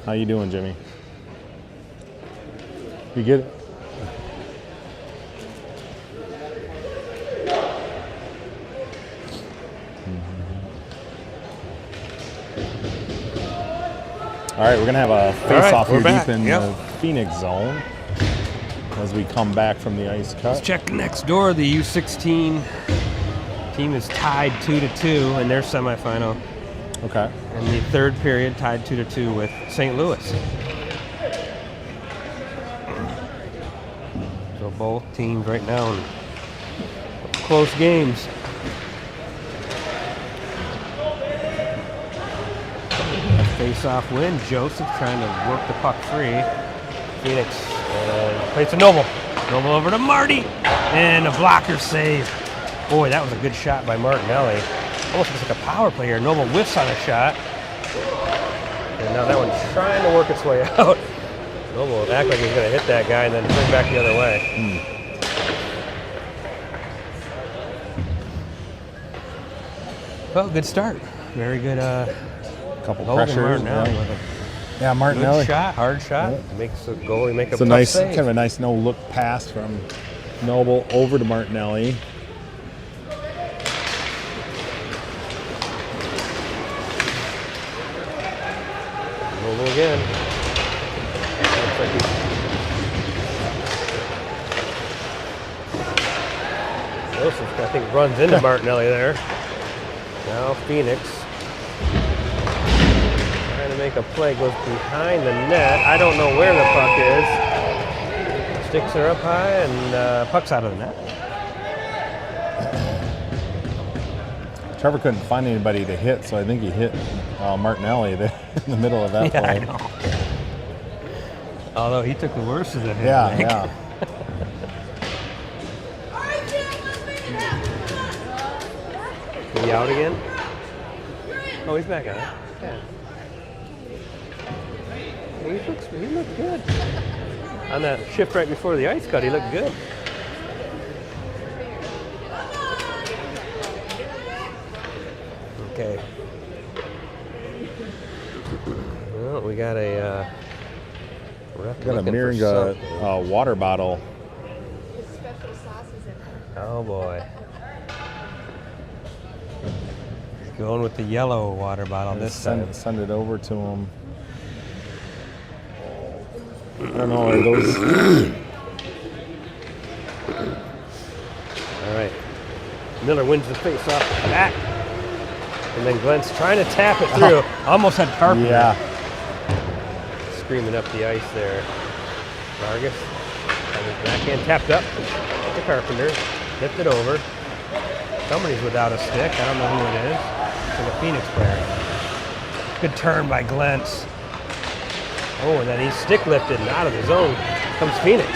How you doing, Jimmy? You good? All right, we're going to have a face-off here deep in the Phoenix zone as we come back from the ice cut. Let's check next door. The U16 team is tied 2-2 in their semifinal. Okay. And the third period tied 2-2 with St. Louis. So both teams right now in close games. Face-off win. Joseph trying to work the puck free. Phoenix plays to Noble. Noble over to Marty. And a blocker save. Boy, that was a good shot by Martinelli. Almost looks like a power play here. Noble whiffs on a shot. And now that one's trying to work its way out. Noble will act like he's going to hit that guy and then turn back the other way. Well, good start. Very good. Couple Hogan pressures. Martinelli with a Martinelli. good shot, hard shot. Makes the goalie make a It's a tough nice, save. kind of a nice no-look pass from Noble over to Martinelli. Noble again. Looks like Joseph, I think, runs into Martinelli there. Now Phoenix trying to make a play, goes behind the net. I don't know where the puck is. Sticks are up high and puck's out of the net. Trevor couldn't find anybody to hit, so I think he hit Martinelli there in the middle of that play. I know. Although he took the worst of the hit. Yeah, I think. yeah. Is he out again? Oh, he's back on it. Yeah. He looked good. On that shift right before the ice cut, he looked good. Okay. Well, we got a Got a Miringa water bottle. Special sauces in it. Oh boy. He's going with the yellow water bottle this time. Send it over to him. I don't know, are those... All right. Miller wins the face-off back. And then Glenn's trying to tap it through. Almost had Carpenter. Yeah. Screaming up the ice there. Vargas had his backhand tapped up to Carpenter. Tipped it over. Somebody's without a stick. I don't know who it is. It's like a Phoenix player. Good turn by Glentz. Oh, and then he's stick lifted and out of the zone comes Phoenix.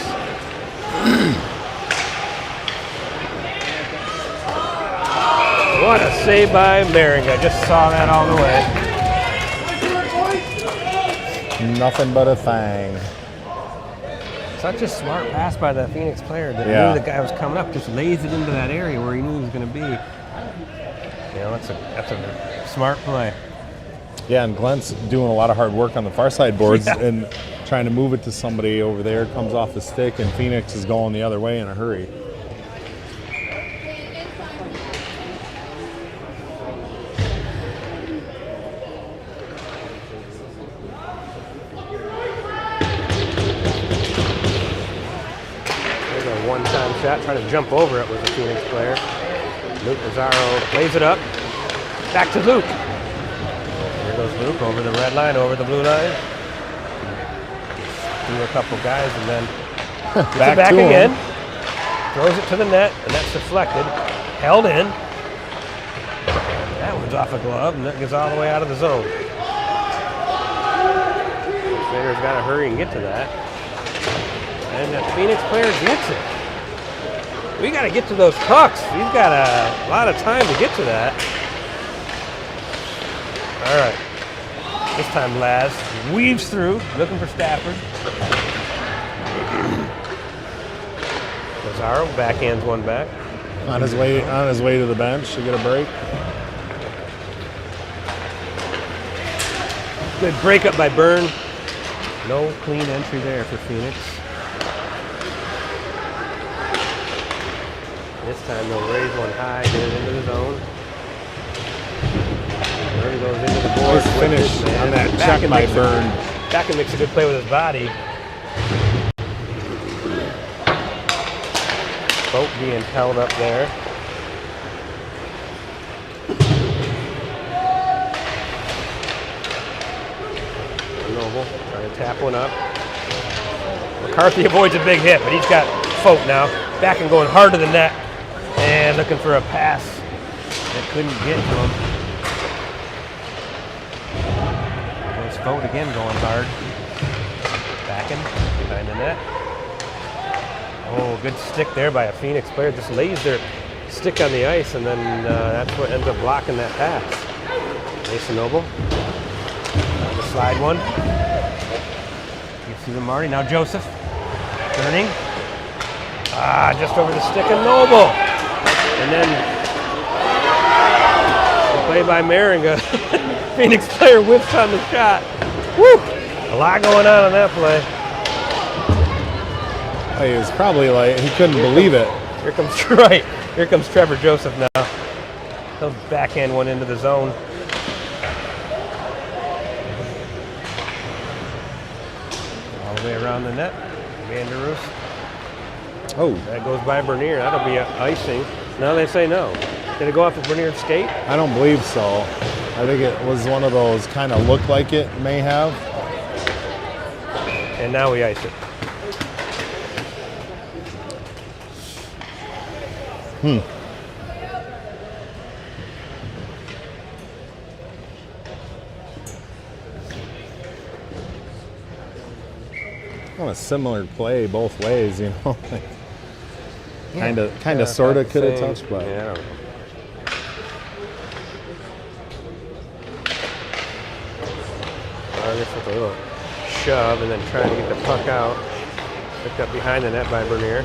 What a save by Maringa. Just saw that all the way. Nothing but a thing. Such a smart pass by the Phoenix player that knew the guy was coming up, just lays it into that area where he knew he was going to be. You know, that's a smart play. Yeah, and Glenn's doing a lot of hard work on the far side boards and trying to move it to somebody over there. Comes off the stick, and Phoenix is going the other way in a hurry. There's a one-time shot. Trying to jump over it was a Phoenix player. Luke Mazzaro plays it up. Back to Luke. There goes Luke over the red line, over the blue line. Through a couple guys and then gets it back again. Throws it to the net, and that's deflected. Held in. That one's off a glove, and that gets all the way out of the zone. Slater's got to hurry and get to that. And the Phoenix player gets it. We got to get to those pucks. We've got a lot of time to get to that. All right. This time Laz weaves through, looking for Stafford. Lazaro backhands one back. On his way to the bench to get a break. Good breakup by Byrne. No clean entry there for Phoenix. This time they'll raise one high, get it into the zone. There goes into the board. Nice finish on that check by Byrne. Backen makes a good play with his body. Boat being held up there. Noble trying to tap one up. McCarthy avoids a big hit, but he's got Foat now. Backen going hard to the net and looking for a pass that couldn't get to him. There's Foat again going hard. Backen behind the net. Oh, good stick there by a Phoenix player. Just lays their stick on the ice, and then that's what ends up blocking that pass. Mason Noble. The slide one. Gets to the Marty. Now Joseph. Turning. Just over the stick of Noble. And then the play by Maringa. Phoenix player whips on the shot. Woo! A lot going on that play. He was probably like, he couldn't believe it. Here comes Here comes Trevor Joseph now. He'll backhand one into the zone. All the way around the net. Vanderus. Oh, That goes by Bernier. That'll be icing. Now they say no. Did it go off of Bernier's skate? I don't believe so. I think it was one of those kind of looked like it may have. And now we ice it. Kind of similar play both ways, you know. kind of, sort of could have touched, but Yeah, I don't know. Vargas with a little shove and then trying to get the puck out. Picked up behind the net by Bernier.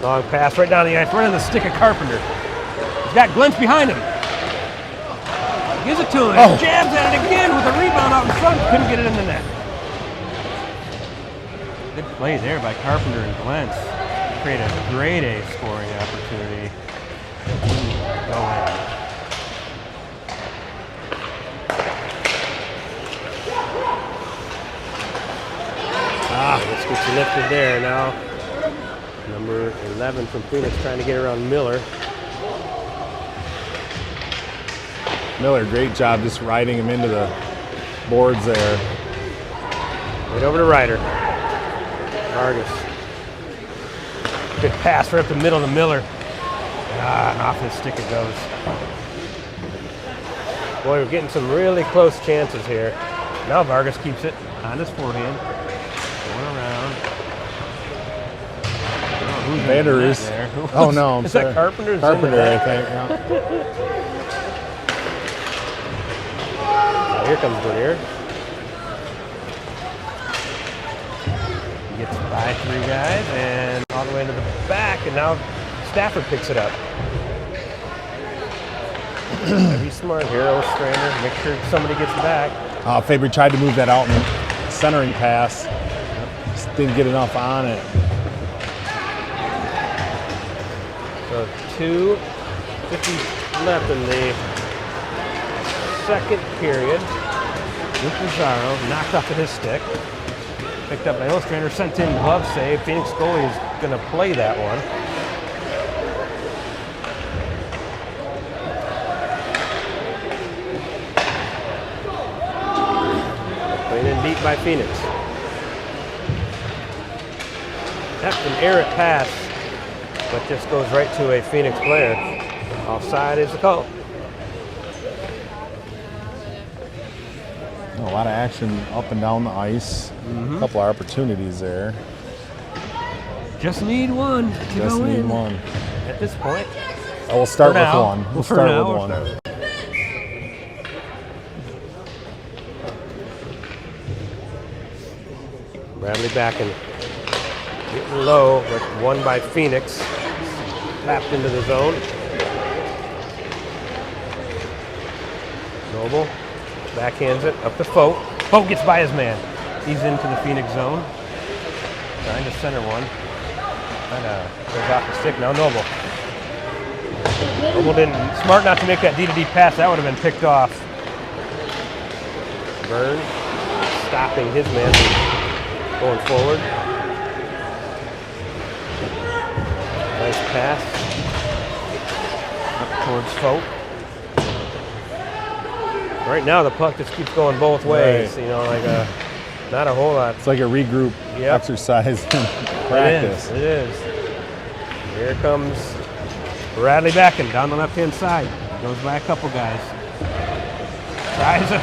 Long pass right down the ice, right on the stick of Carpenter. He's got Glentz behind him. Gives it to him. Oh. Jabs at it again with a rebound out in front. Couldn't get it in the net. Good play there by Carpenter and Glentz. Created a grade A scoring opportunity. Go in. This gets lifted there now. Number 11 from Phoenix trying to get around Miller. Miller, great job just riding him into the boards there. Right over to Ryder. Vargas. Good pass right up the middle to Miller. And off his stick it goes. Boy, we're getting some really close chances here. Now Vargas keeps it on his forehand. Going around. Vanderus. Oh no, I'm Is sorry. that Carpenter? Carpenter, I think. Yeah. Here comes Bernier. Gets by three guys and all the way into the back, and now Stafford picks it up. Gotta be smart here, Ostrander. Make sure somebody gets back. Faber tried to move that out in the centering pass. Just didn't get enough on it. So 2:50 left in the second period. Luke Pizarro knocked off of his stick. Picked up by Ostrander, sent in glove save. Phoenix goalie is going to play that one. Playing in deep by Phoenix. That's an errant pass, but just goes right to a Phoenix player. Offside is the call. A lot of action up and down the ice. A couple of opportunities there. Just need one to Just go need in. one. At this point, We'll start For with now. one. We'll For start now, with we'll one. start. Bradley Backen getting low, but won by Phoenix. Tapped into the zone. Noble backhands it up to Foat. Foat gets by his man. He's into the Phoenix zone. Trying to center one. Kind of goes off the stick now. Noble. Noble didn't, smart not to make that D-to-D pass. That would have been picked off. Byrne stopping his man from going forward. Nice pass. Up towards Folk. Right now the puck just keeps going both ways. Right. You know, like not a whole lot. It's like a regroup exercise in practice. It is. Here comes Bradley Backen down the left-hand side. Goes by a couple guys. Tries a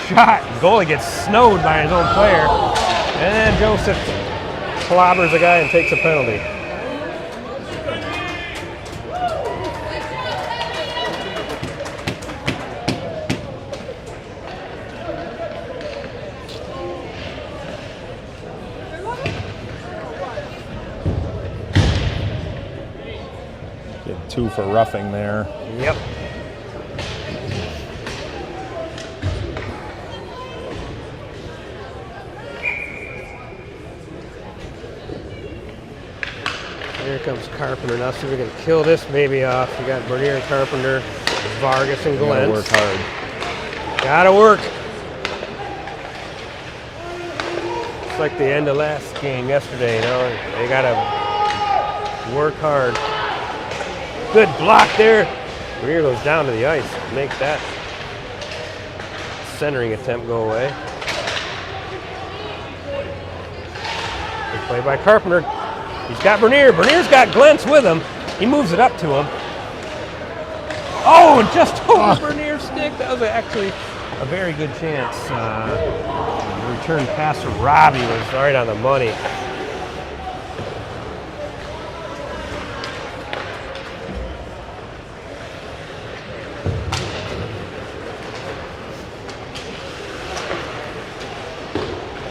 shot. Goalie gets snowed by his own player. And then Joseph clobbers a guy and takes a penalty. Get 2 for roughing there. Yep. Here comes Carpenter. Now see if we can kill this baby off. You got Bernier and Carpenter, Vargas and Glenn. Gotta work hard. Gotta work. It's like the end of last game yesterday, you know. They gotta work hard. Good block there. Bernier goes down to the ice. Make that centering attempt go away. Good play by Carpenter. He's got Bernier. Bernier's got Glentz with him. He moves it up to him. Oh, and just over Bernier's stick. That was actually a very good chance. The return pass from Robbie was right on the money.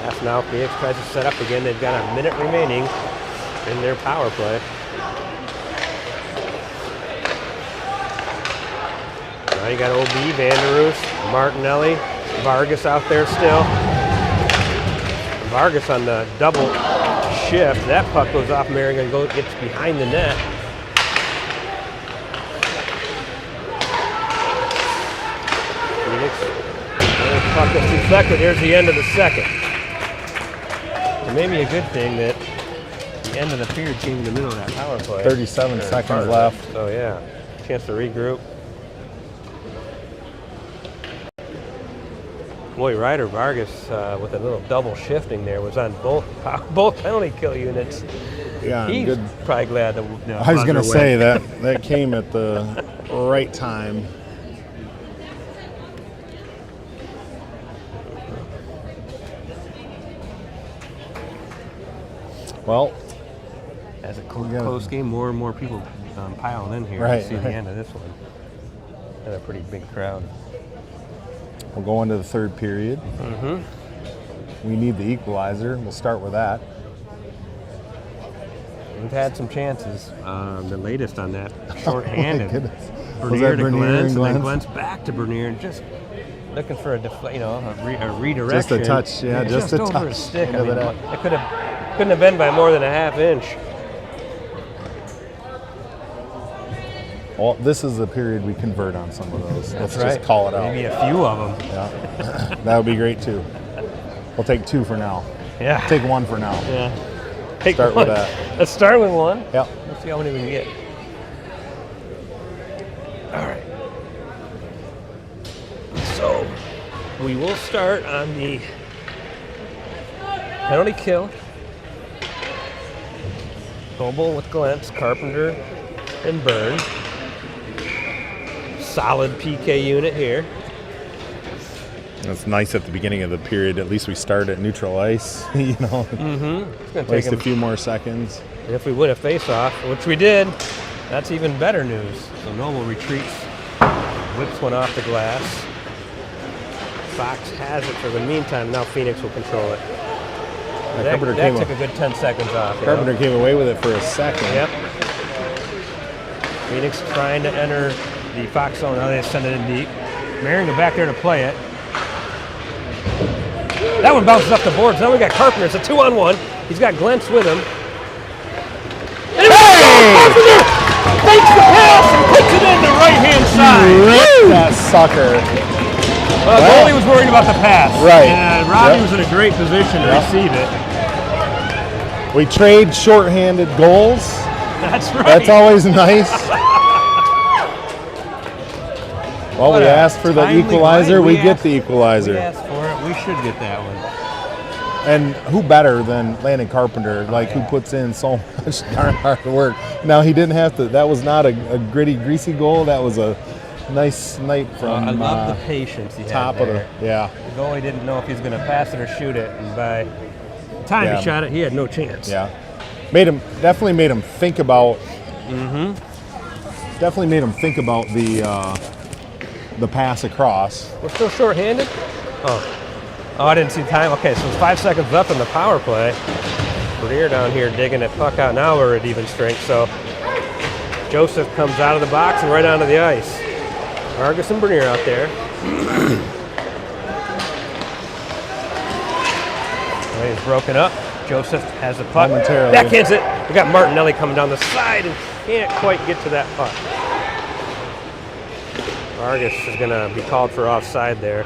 Pass now. Phoenix tries to set up again. They've got a minute remaining in their power play. Now you got OB, Vanderoos, Martinelli, Vargas out there still. Vargas on the double shift. That puck goes off Marion, gets behind the net. Phoenix, the puck is deflected. Here's the end of the second. It may be a good thing that the end of the period came in the middle of that power play. 37 seconds left. So yeah, chance to regroup. Boy, Ryder Vargas with a little double shifting there was on both penalty kill units. Yeah, He's good. probably glad that. I was going to say that came at the right time. Well, as a close game, more and more people piling in here Right, to see right. the end of this one. And a pretty big crowd. We'll go into the third period. We need the equalizer. We'll start with that. We've had some chances. The latest on that, short-handed. goodness. Was Bernier that to Bernier Glentz, and and then Glentz? Glentz back to Bernier, and just looking for a redirection. Just a touch, yeah, just a over touch. his stick. I Into mean, the net. it couldn't have been by more than a half inch. Well, this is the period we convert on some of those. Let's That's right. just call it out. Maybe a few of them. Yeah. That would be great too. We'll take 2 for now. Yeah. Take 1 for now. Yeah. Take Start one. with that. Let's start with 1. Yep. Let's see how many we can get. All right. So we will start on the penalty kill. Noble with Glentz, Carpenter, and Byrne. Solid PK unit here. It's nice at the beginning of the period. At least we start at neutral ice. You know, It's gonna take waste a him. few more seconds. And if we win a face-off, which we did, that's even better news. So Noble retreats, whips one off the glass. Fox has it for the meantime. Now Phoenix will control it. That took a good 10 seconds off. you know? Carpenter came away with it for a second. Yep. Phoenix trying to enter the Fox zone. Now they send it in deep. Marion go back there to play it. That one bounces up the boards. Now we got Carpenter. It's a 2-on-1. He's got Glentz with him. And Carpenter fakes the pass and puts it in the right-hand side. Ripped that sucker. Well, the goalie was worried about the pass. Right. And Robbie was in a great position to receive it. We trade shorthanded goals. That's right. That's always nice. Well, What we a asked for the timely equalizer. line. We get the We equalizer. asked for it. We should get that one. And who better than Landon Carpenter, like who puts in so much darn hard work. Now, he didn't have to, that was not a gritty, greasy goal. That was a nice snipe from I love the patience he top had of there. the, yeah. The goalie didn't know if he was going to pass it or shoot it, and by the time Yeah. he shot it, he had no chance. Yeah, definitely made him think about. Definitely made him think about the pass across. We're still short-handed? Oh, I didn't see time. Okay, so it's 5 seconds left in the power play. Bernier down here digging that puck out. Now we're at even strength, so Joseph comes out of the box and right onto the ice. Argus and Bernier out there. He's broken up. Joseph has the puck. Momentarily. Backhands it. We got Martinelli coming down the side and can't quite get to that puck. Argus is going to be called for offside there.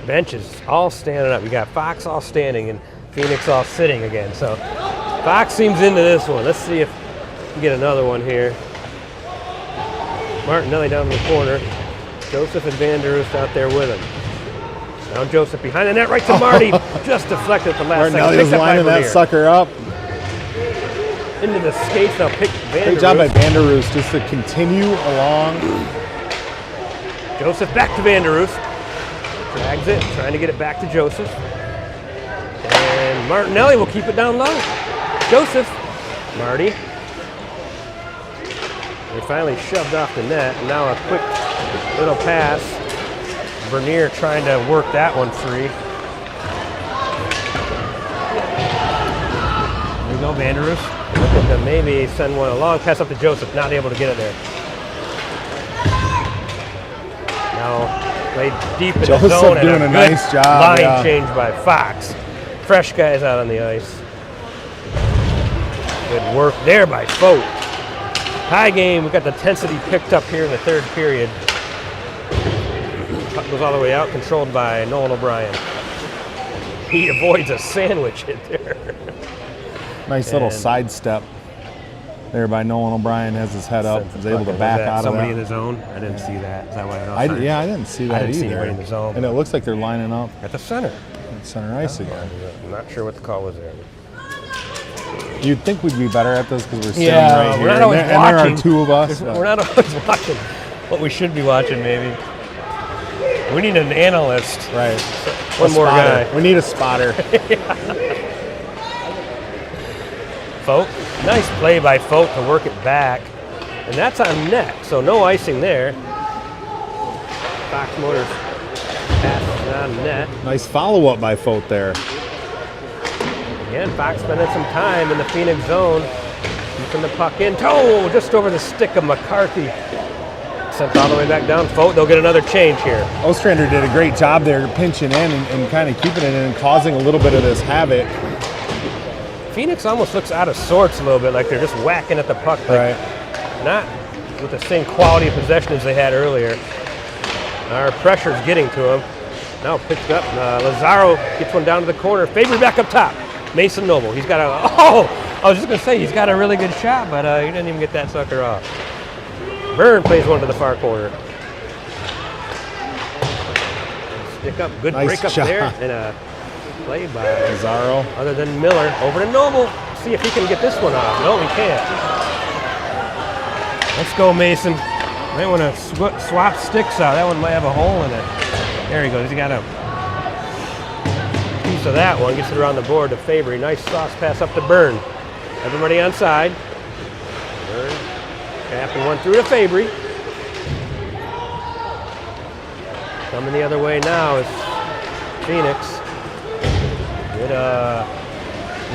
Bench is all standing up. We got Fox all standing and Phoenix all sitting again. So Fox seems into this one. Let's see if we can get another one here. Martinelli down in the corner. Joseph and Van Der Oost out there with him. Now Joseph behind the net, right to Marty. Just deflected at the last Martinelli second. was lining that sucker up. Into the skates. Now pick Van Der Great job by Oost. Van Der Oost just to continue along. Joseph back to Van Der Oost. Drags it, trying to get it back to Joseph. And Martinelli will keep it down low. Joseph, Marty. They finally shoved off the net. And now a quick little pass. Bernier trying to work that one free. There we go, Van Der Oost. Looking to maybe send one along. Pass up to Joseph, not able to get it there. Now played deep in Joseph the zone. doing and a good nice job, line yeah. change by Fox. Fresh guys out on the ice. Good work there by Fote. Tie game. We got the intensity picked up here in the third period. Puck goes all the way out, controlled by Nolan O'Brien. He avoids a sandwich hit there. Nice little sidestep there by Nolan O'Brien. Has his head up. Was able to back out of Somebody that. in the zone? I didn't see that. Is that why I didn't see that I didn't either. see anybody in the zone. And it looks like they're lining up At the center. at center ice again. I'm not sure what the call was there. You'd think we'd be better at this because we're sitting Yeah, right we're here. not always and there watching. are two of us. We're not always watching what we should be watching, maybe. We need an analyst. Right. One A more spotter. guy. We need a spotter. Fote. Nice play by Fote to work it back. And that's on net, so no icing there. Fox Motors pass is on net. Nice follow-up by Fote there. Again, Fox spending some time in the Phoenix zone. Keeping the puck in. Oh, just over the stick of McCarthy. Sent all the way back down. Fote, they'll get another change here. Ostrander did a great job there pinching in and kind of keeping it in and causing a little bit of this havoc. Phoenix almost looks out of sorts a little bit, like they're just whacking at the puck. Like not with the same quality of possession as they had earlier. Our pressure's getting to them. Now picked up. Lazaro gets one down to the corner. Fabry back up top. Mason Noble. He's got a. Oh! I was just going to say, he's got a really good shot, but he didn't even get that sucker off. Byrne plays one to the far corner. Stick up. Good Nice break up shot. there. And a play by Lazaro. other than Miller. Over to Noble. See if he can get this one off. No, he can't. Let's go, Mason. Might want to swap sticks out. That one might have a hole in it. There he goes. He got a piece of that one. Gets it around the board to Fabry. Nice sauce pass up to Byrne. Everybody on side. Byrne tapping one through to Fabry. Coming the other way now is Phoenix. Good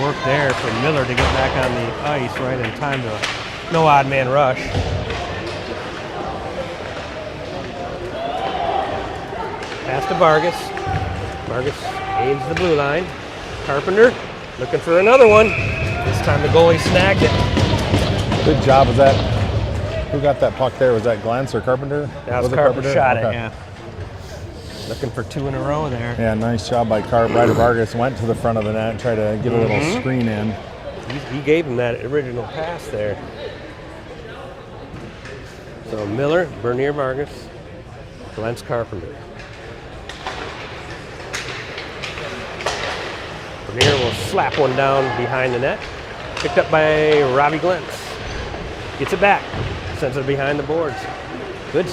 work there for Miller to get back on the ice right in time to no odd man rush. Pass to Vargas. Vargas aims the blue line. Carpenter looking for another one. This time the goalie snagged it. Good job. Was that, who got that puck there? Was that Glantz or Carpenter? That was it Carpenter shot it, Okay. yeah. Looking for 2 in a row there. Yeah, nice job by Carp. Ryder Vargas went to the front of the net and tried to get a little screen in. He gave him that original pass there. So Miller, Bernier Vargas, Glantz Carpenter. Bernier will slap one down behind the net. Picked up by Robbie Glantz. Gets it back. Sends it behind the boards. Good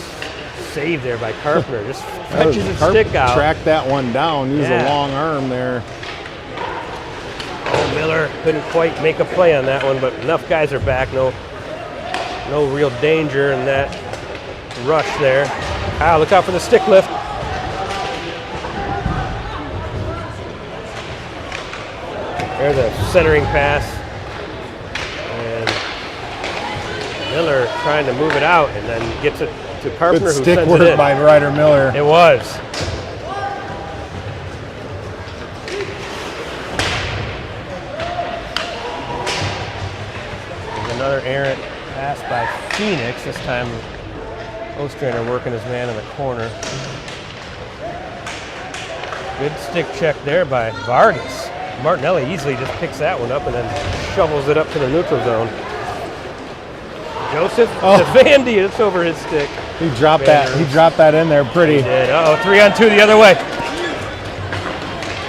save there by Carpenter. Just fetches his stick out. Tracked that one down. Used a long arm there. Oh, Miller couldn't quite make a play on that one, but enough guys are back. No real danger in that rush there. Kyle, look out for the stick lift. There's a centering pass. And Miller trying to move it out and then gets it to Carpenter, Good who stick sends work it in. by Ryder Miller. It was. There's another errant pass by Phoenix. This time Ostrander working his man in the corner. Good stick check there by Vargas. Martinelli easily just picks that one up and then shovels it up to the neutral zone. Joseph to Vandy, it's over his stick. He dropped that. He dropped that in there pretty. He did. 3-on-2 the other way.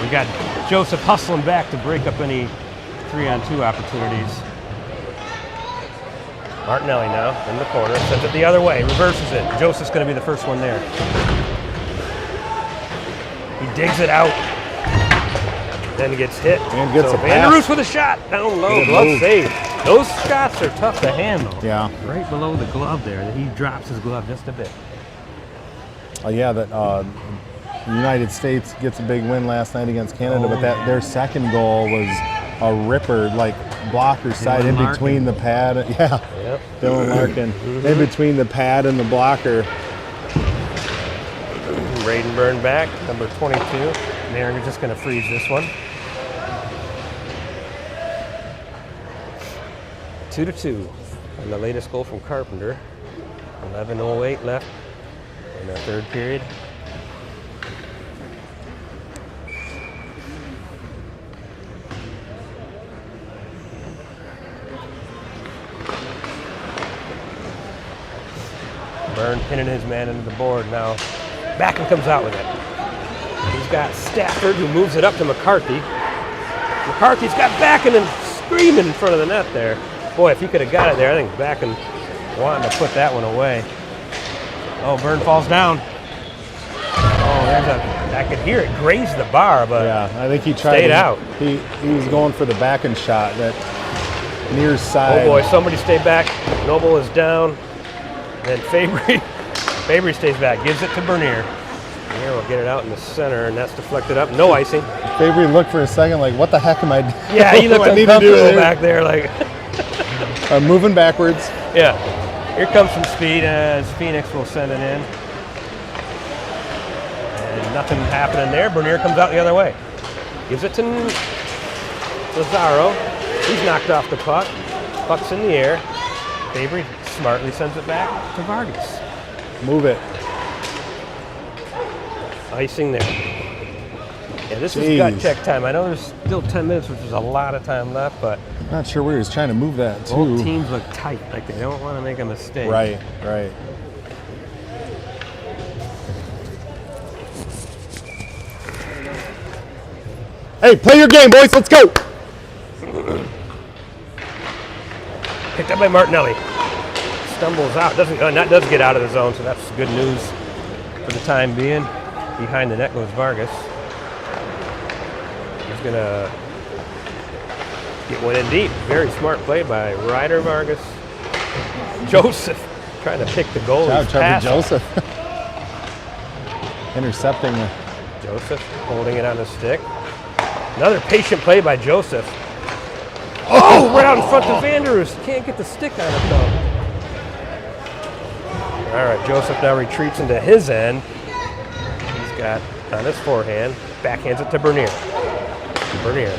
We got Joseph hustling back to break up any 3-on-2 opportunities. Martinelli now in the corner, sends it the other way, reverses it. Joseph's going to be the first one there. He digs it out. Then he gets hit. And gets a pass. Vanderroos with a shot down low. Glove save. Those shots are tough to handle. Yeah. Right below the glove there. He drops his glove just a bit. Yeah, that the United States gets a big win last night against Canada, but their second goal was a ripper, like blocker side in between the pad. Yeah. Yep. Dylan Larkin. In between the pad and the blocker. Braden Byrne back, number 22. They're just going to freeze this one. 2-2. And the latest goal from Carpenter. 11:08 left in the third period. Byrne pinning his man into the board now. Back and comes out with it. He's got Stafford who moves it up to McCarthy. McCarthy's got Backen and screaming in front of the net there. Boy, if he could have got it there, I think Backen wanting to put that one away. Oh, Byrne falls down. Oh, I could hear it graze the bar, but yeah, I think he tried. Stayed out. He was going for the Backen shot, that near side. Oh boy, somebody stay back. Noble is down. Then Fabry stays back, gives it to Bernier. Bernier will get it out in the center, and that's deflected up. No icing. Fabry looked for a second like, what the heck am I doing? Yeah, he looked uncomfortable back there. Like moving backwards. Yeah. Here comes some speed as Phoenix will send it in. And nothing happening there. Bernier comes out the other way. Gives it to Lazaro. He's knocked off the puck. Puck's in the air. Fabry smartly sends it back to Vargas. Move it. Icing there. Yeah, this is gut check time. I know there's still 10 minutes, which is a lot of time left, but not sure where he was trying to move that to. Both teams look tight, like they don't want to make a mistake. Right. Hey, play your game, boys. Let's go. Picked up by Martinelli. Stumbles out. Does get out of the zone, so that's good news for the time being. Behind the net goes Vargas. He's going to get one in deep. Very smart play by Ryder Vargas. Joseph trying to pick the goalie's pass. Joseph. Intercepting. Joseph holding it on the stick. Another patient play by Joseph. Oh, right out in front of Vanderus. Can't get the stick on it, though. All right, Joseph now retreats into his end. He's got on his forehand, backhands it to Bernier. Bernier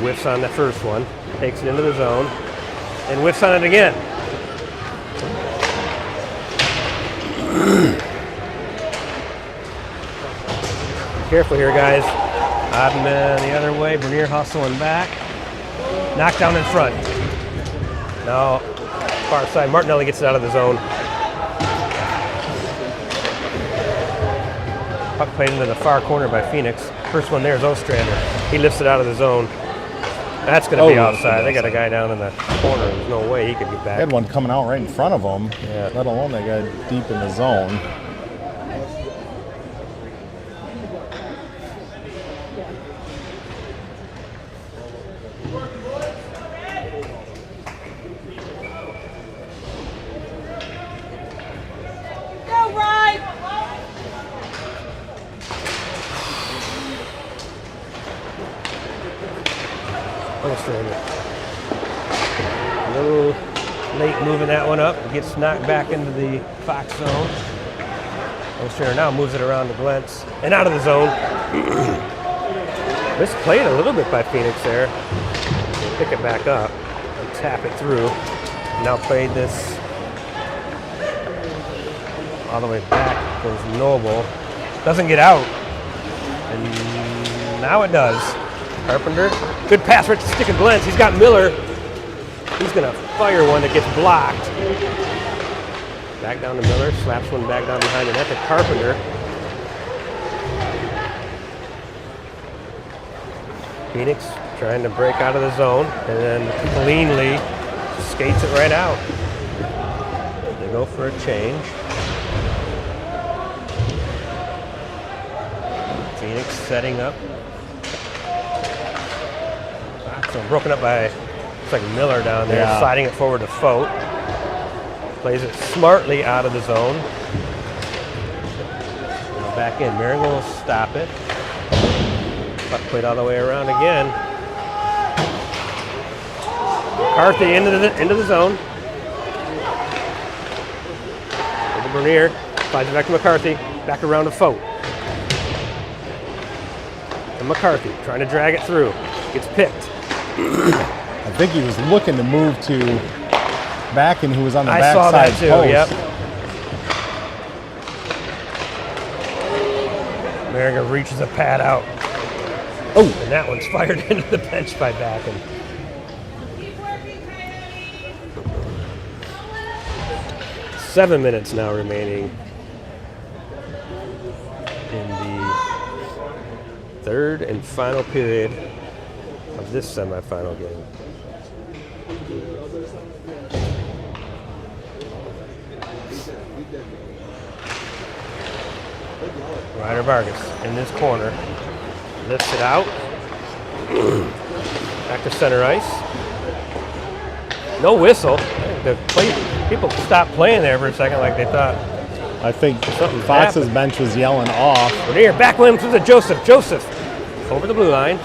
whiffs on the first one, takes it into the zone, and whiffs on it again. Careful here, guys. Odd man the other way. Bernier hustling back. Knocked down in front. Now, far side. Martinelli gets it out of the zone. Puck played into the far corner by Phoenix. First one there is Ostrander. He lifts it out of the zone. That's going to be outside. They got a guy down in the corner. There's no way he could get back. They had one coming out right in front of him, Yeah. let alone they got deep in the zone. Ostrander. A little late moving that one up. Gets knocked back into the Fox zone. Ostrander now moves it around to Glentz and out of the zone. Misplayed a little bit by Phoenix there. They pick it back up and tap it through. Now played this all the way back. Goes Noble. Doesn't get out. And now it does. Carpenter, good pass right to stick of Glentz. He's got Miller. He's going to fire one that gets blocked. Back down to Miller, slaps one back down behind the net to Carpenter. Phoenix trying to break out of the zone, and then cleanly skates it right out. They go for a change. Phoenix setting up. So broken up by, looks like Miller down there, sliding it forward to Fote. Plays it smartly out of the zone. Now back in. Marigold will stop it. Puck played all the way around again. McCarthy into the zone. Over Bernier. Slides it back to McCarthy. Back around to Fote. And McCarthy trying to drag it through. Gets picked. I think he was looking to move to Backen, who was on the I backside saw that too, post. yep. Mariga reaches a pad out. Oh, and that one's fired into the bench by Backen. Seven minutes now remaining in the third and final period of this semifinal game. Ryder Vargas in this corner. Lifts it out. Back to center ice. No whistle. People stopped playing there for a second like they thought. I think Something Fox's happened. bench was yelling off. Bernier back limb to the Joseph. Joseph over the blue line.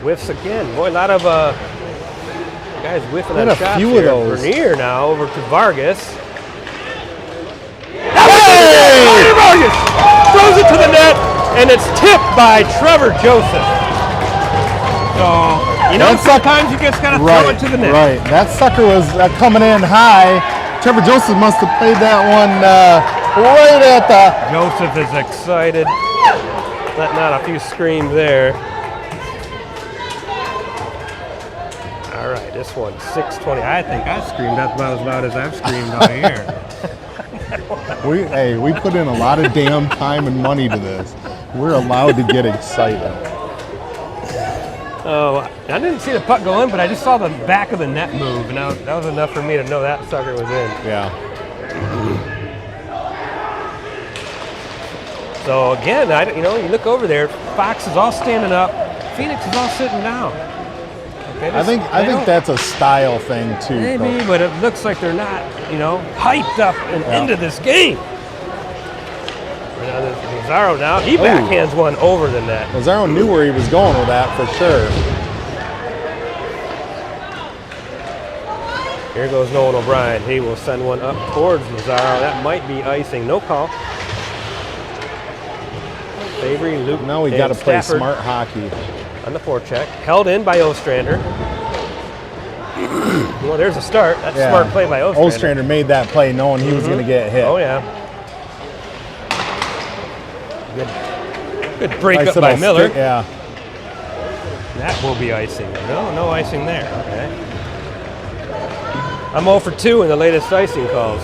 Whiffs again. Boy, a lot of guys whiffing on Had a shots few here. of those. Bernier now over to Vargas. Hey! Vargas throws it to the net, and it's tipped by Trevor Joseph. So, sometimes you just gotta throw it to the net. Right. That sucker was coming in high. Trevor Joseph must have played that one right at the... Joseph is excited. Letting out a few screams there. All right, this one, 6:20. I think I screamed about as loud as I've screamed all year. We put in a lot of damn time and money to this. We're allowed to get excited. Oh, I didn't see the puck go in, but I just saw the back of the net move, and that was enough for me to know that sucker was in. Yeah. So again, you look over there, Fox is all standing up, Phoenix is all sitting down. Like I think that's a style thing too. Maybe, but it looks like they're not, hyped up and into this game. Lazaro now, he backhands one over the net. Lazaro knew where he was going with that for sure. Here goes Nolan O'Brien. He will send one up towards Mazzaro. That might be icing. No call. Favory, Luke, Now we got to play Stafford smart hockey. on the forecheck. Held in by Ostrander. Well, there's a start. That's a smart play by Ostrander. Ostrander made that play knowing he was going to get hit. Oh, yeah. Good break Nice up by little Miller. stick, yeah. That will be icing. No icing there. Okay. I'm 0 for 2 in the latest icing calls.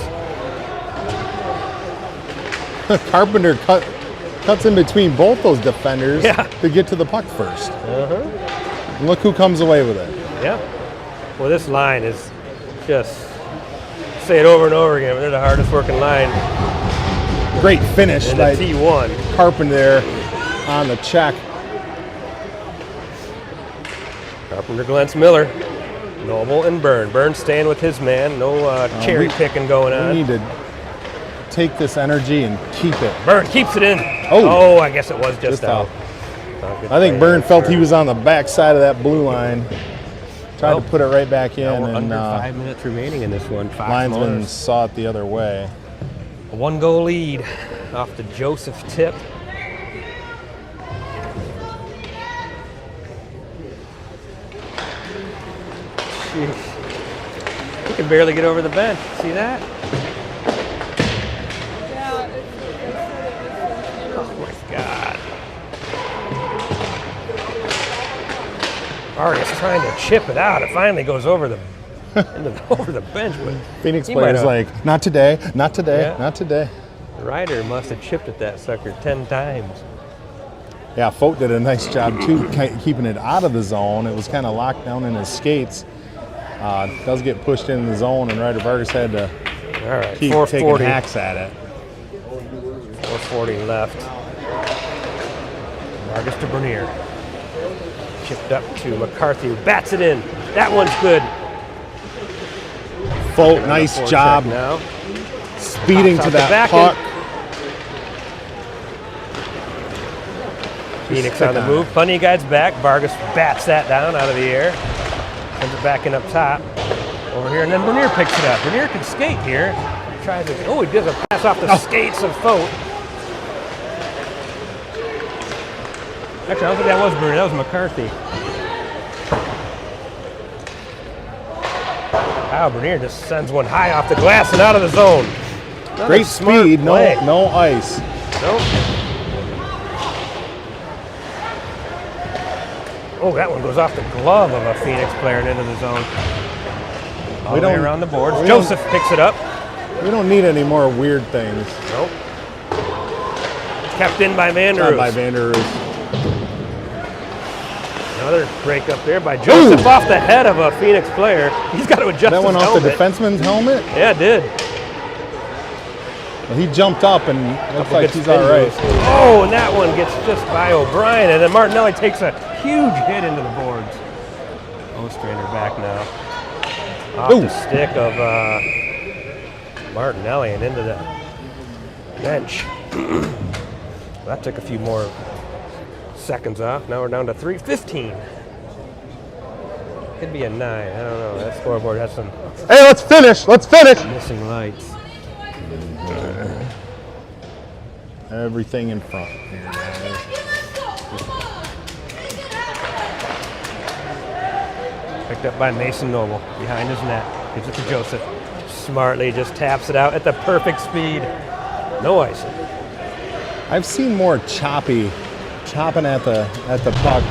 Carpenter cuts in between both those defenders to get to the puck first. And look who comes away with it. Yep. Well, this line is just, say it over and over again, but they're the hardest working line Great finish in by the T1. Carpenter there on the check. Carpenter glance Miller. Noble and Byrne. Byrne staying with his man. No cherry picking going on. We need to take this energy and keep it. Byrne keeps it in. Oh. I guess it was just out. I think Byrne felt he was on the back side of that blue line. Tried to put it right back in. We're and under 5 minutes remaining in this one. linesman saw it the other way. A 1-goal lead off the Joseph tip. Jeez. He can barely get over the bench. See that? Yeah, Oh my God. Vargas trying to chip it out. It finally goes over the over the bench. But Phoenix he players might have- like, not today, not today, Yeah. not today. the Ryder must have chipped at that sucker 10 times. Yeah, Folk did a nice job too, keeping it out of the zone. It was kind of locked down in his skates. Does get pushed in the zone, and Ryder Vargas had to All right, keep 440. taking hacks at it. 440 left. Vargas to Bernier. Chipped up to McCarthy, who bats it in. That one's good. Folk, nice Forecheck job now. speeding Pops to out the that back puck. Phoenix stick on the on move. Plenty of guys back. Vargas bats that down out of the air. Sends it back in up top. Over here, and then Bernier picks it up. Bernier can skate here. Tries to. Oh, he does a pass off the skates of Folk. Actually, I don't think that was Bernier. That was McCarthy. Wow, Bernier just sends one high off the glass and out of the zone. Another Great smart speed, play. no ice. Nope. Oh, that one goes off the glove of a Phoenix player and into the zone. All the way around the boards. Joseph picks it up. We don't need any more weird things. Nope. Kept in by Done Vanderroos. by Vanderroos. Another break up there by Joseph off the head of a Phoenix player. He's got to adjust That his went off helmet. the defenseman's helmet. Yeah, it did. Well, he jumped up and looks Couple like good he's spin all right. moves. Oh, and that one gets just by O'Brien, and then Martinelli takes a huge hit into the boards. Ostrander back now. Off the stick of Martinelli and into the bench. That took a few more seconds off. Now we're down to 3:15. Could be a 9. I don't know. That scoreboard has some Hey, let's finish. Let's finish. missing lights. Everything in front here, guys. Picked up by Mason Noble behind his net. Gives it to Joseph. Smartly just taps it out at the perfect speed. No icing. I've seen more chopping at the puck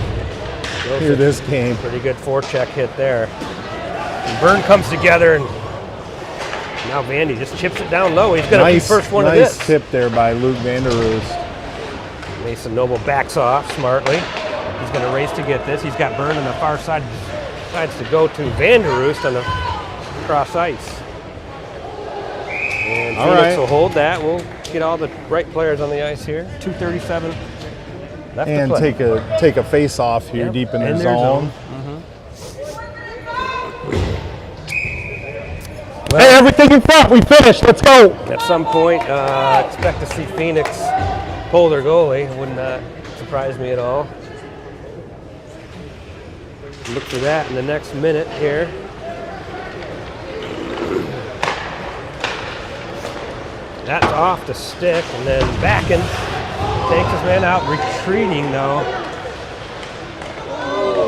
here Joseph, this game. pretty good forecheck hit there. And Byrne comes together, and now Vandy just chips it down low. He's going to be first one of nice this. tip there by Luke Vanderroos. Mason Noble backs off smartly. He's going to race to get this. He's got Byrne on the far side. Decides to go to Vanderroost on the cross ice. And All Phoenix right. will hold that. We'll get all the right players on the ice here. 2:37 left And to play. take a face off here Yep, deep in in their their zone. Well, Hey, everything in front. We finished. Let's go. at some point, expect to see Phoenix pull their goalie. It would not surprise me at all. Look for that in the next minute here. That's off the stick, and then backing. Takes his man out, retreating though.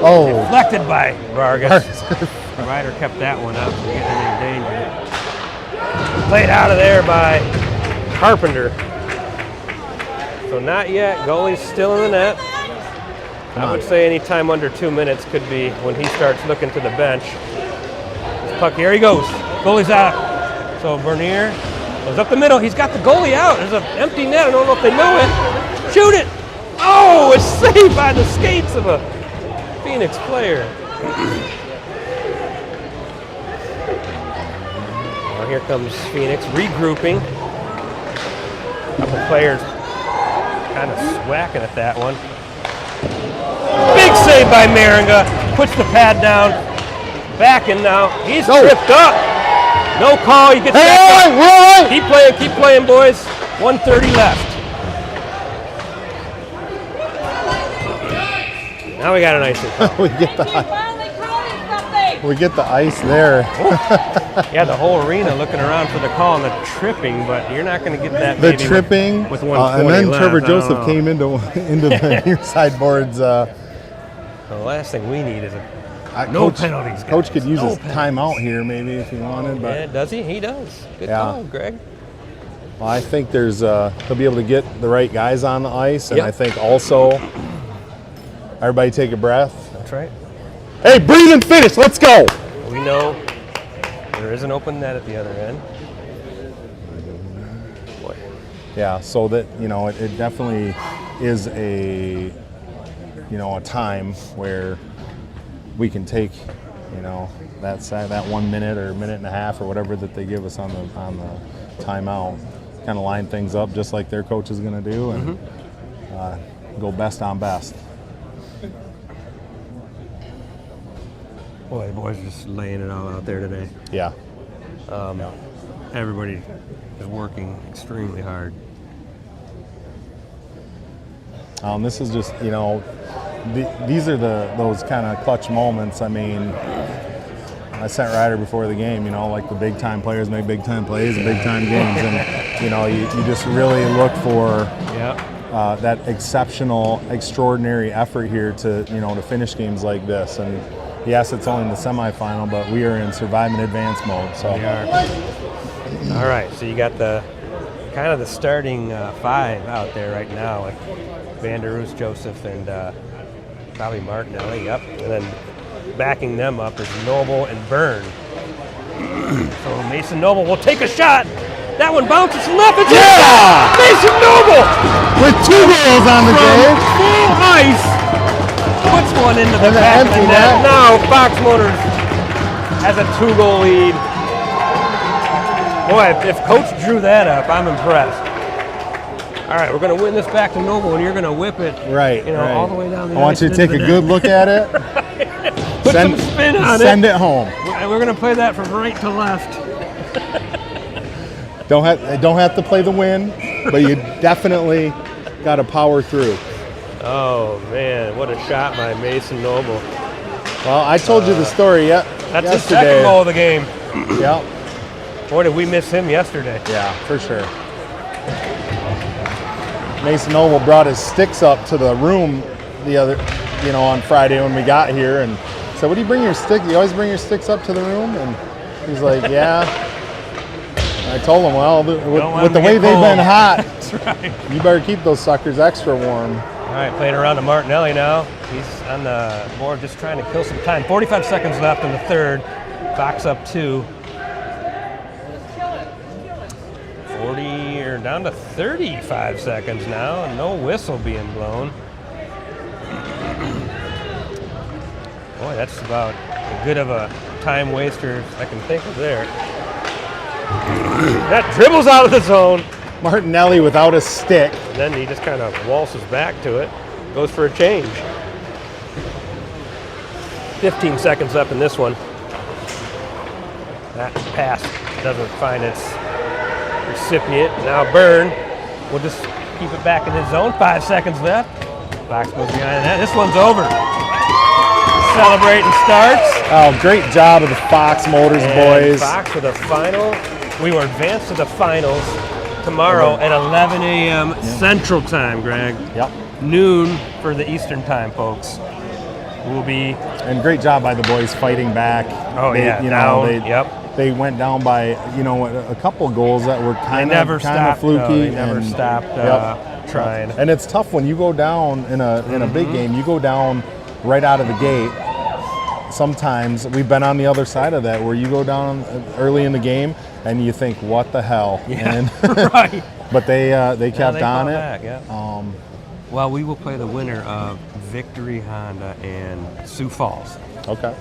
Oh. Deflected by Vargas. The rider kept that one out, so getting in danger. Played out of there by Carpenter. So not yet. Goalie's still in the net. I would say any time under 2 minutes could be when he starts looking to the bench. This puck, here he goes. Goalie's out. So Bernier goes up the middle. He's got the goalie out. There's an empty net. I don't know if they know it. Shoot it. Oh, it's saved by the skates of a Phoenix player. Well, here comes Phoenix regrouping. A couple players kind of swacking at that one. Big save by Maringa. Puts the pad down. Backing now. He's tripped up. No call. He gets back up. Keep playing, boys. 1:30 left. Now we got an icing call. We get the ice there. Yeah, the whole arena looking around for the call and the tripping, but you're not going to get that. The tripping, with 1:40 and then left. Trevor Joseph came into the near side boards. The last thing we need is no penalties. Guys. Coach could use no his timeout here, maybe if he wanted. But yeah, does he? He does. Good call, Greg. Well, I think there's he'll be able to get the right guys on the ice, and I think also everybody take a breath. That's right. Hey, breathe and finish. Let's go. We know there is an open net at the other end. Boy. Yeah, so that it definitely is a a time where we can take that 1 minute or minute and a half or whatever that they give us on the timeout, kind of line things up just like their coach is going to do, and go best on best. Boy, the boys are just laying it all out there today. Yeah. Everybody is working extremely hard. This is just, these are those kind of clutch moments. I mean, I sent Ryder before the game, like the big time players make big time plays and big time games. And, you just really look for that exceptional, extraordinary effort here to finish games like this. And yes, it's only in the semifinal, but we are in survive and advance mode. So. We are. All right, so you got the kind of the starting five out there right now, like Vanderus, Joseph, and probably Martinelli. Yep, and then backing them up is Noble and Byrne. So Mason Noble will take a shot. That one bounces left. It's Mason Noble with 2 goals on the game. Full ice. Puts one into the back of the net. Now Fox Motors has a 2-goal lead. Boy, if Coach drew that up, I'm impressed. All right, we're going to win this back to Noble, and you're going to whip it all the way down the ice. I want you to take a good look at it. Put some spin on it. Send it home. We're going to play that from right to left. Don't have to play the win, but you definitely got to power through. Oh, man, what a shot by Mason Noble. Well, I told you the story yesterday. That's the second goal of the game. Yep. Boy, did we miss him yesterday. Yeah, for sure. Mason Noble brought his sticks up to the room on Friday when we got here and said, "What do you bring your stick? You always bring your sticks up to the room?" And he's like, "Yeah." I told him, "Well, with the way they've been hot, that's right. You better keep those suckers extra warm." All right, playing around to Martinelli now. He's on the board just trying to kill some time. 45 seconds left in the third. Fox up 2. 40 or down to 35 seconds now, and no whistle being blown. Boy, that's about as good of a time waster as I can think of there. That dribbles out of the zone. Martinelli without a stick. And then he just kind of waltzes back to it, goes for a change. 15 seconds left in this one. That pass doesn't find its recipient. Now Byrne will just keep it back in his zone. 5 seconds left. Fox goes behind that. This one's over. Celebrating starts. Oh, great job of the Fox Motors boys. Fox with a final. We were advanced to the finals tomorrow at 11 a.m. Central Time, Greg. Yep. Noon for the Eastern Time, folks. We'll be. And great job by the boys fighting back. Oh, yeah. They went down by, a couple goals that were kind of fluky. No, they never stopped trying. And it's tough when you go down in a big game. You go down right out of the gate. Sometimes we've been on the other side of that, where you go down early in the game and you think, "What the hell?" Yeah, And right. But they kept on it. Back, yeah. Well, we will play the winner of Victory Honda and Sioux Falls. Okay.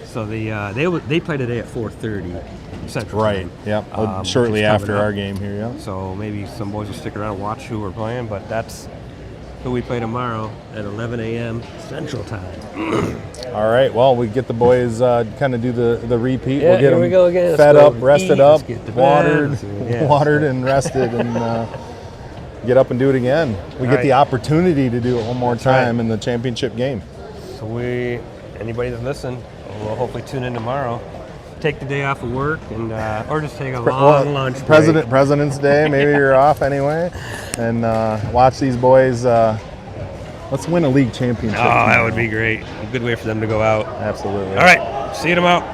So they play today at 4:30 Central. Right. Time. Yep. Shortly after our game here. Yeah. So maybe some boys will stick around and watch who we're playing, but that's who we play tomorrow at 11 a.m. Central Time. All right. Well, we get the boys kind of do the repeat. Yeah, we'll get here we them go again. fed Let's up, go rested eat, up, let's get to bed. watered and rested, and get up and do it again. We get the opportunity to do it one more time in the championship game. So anybody that's listening, will hopefully tune in tomorrow. Take the day off of work and or just take a long lunch break. President's Day, maybe you're off anyway, and watch these boys. Let's win a league championship. Oh, that would be great. A good way for them to go out. Absolutely. All right, see you tomorrow.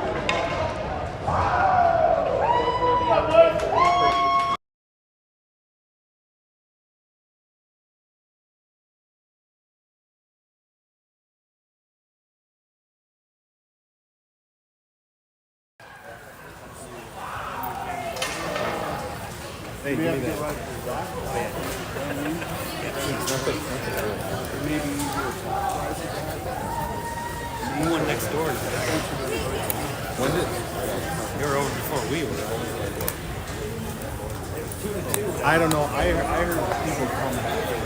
Hey, give me that. You won next door. When did you were over before we were? I don't know. I heard people come back.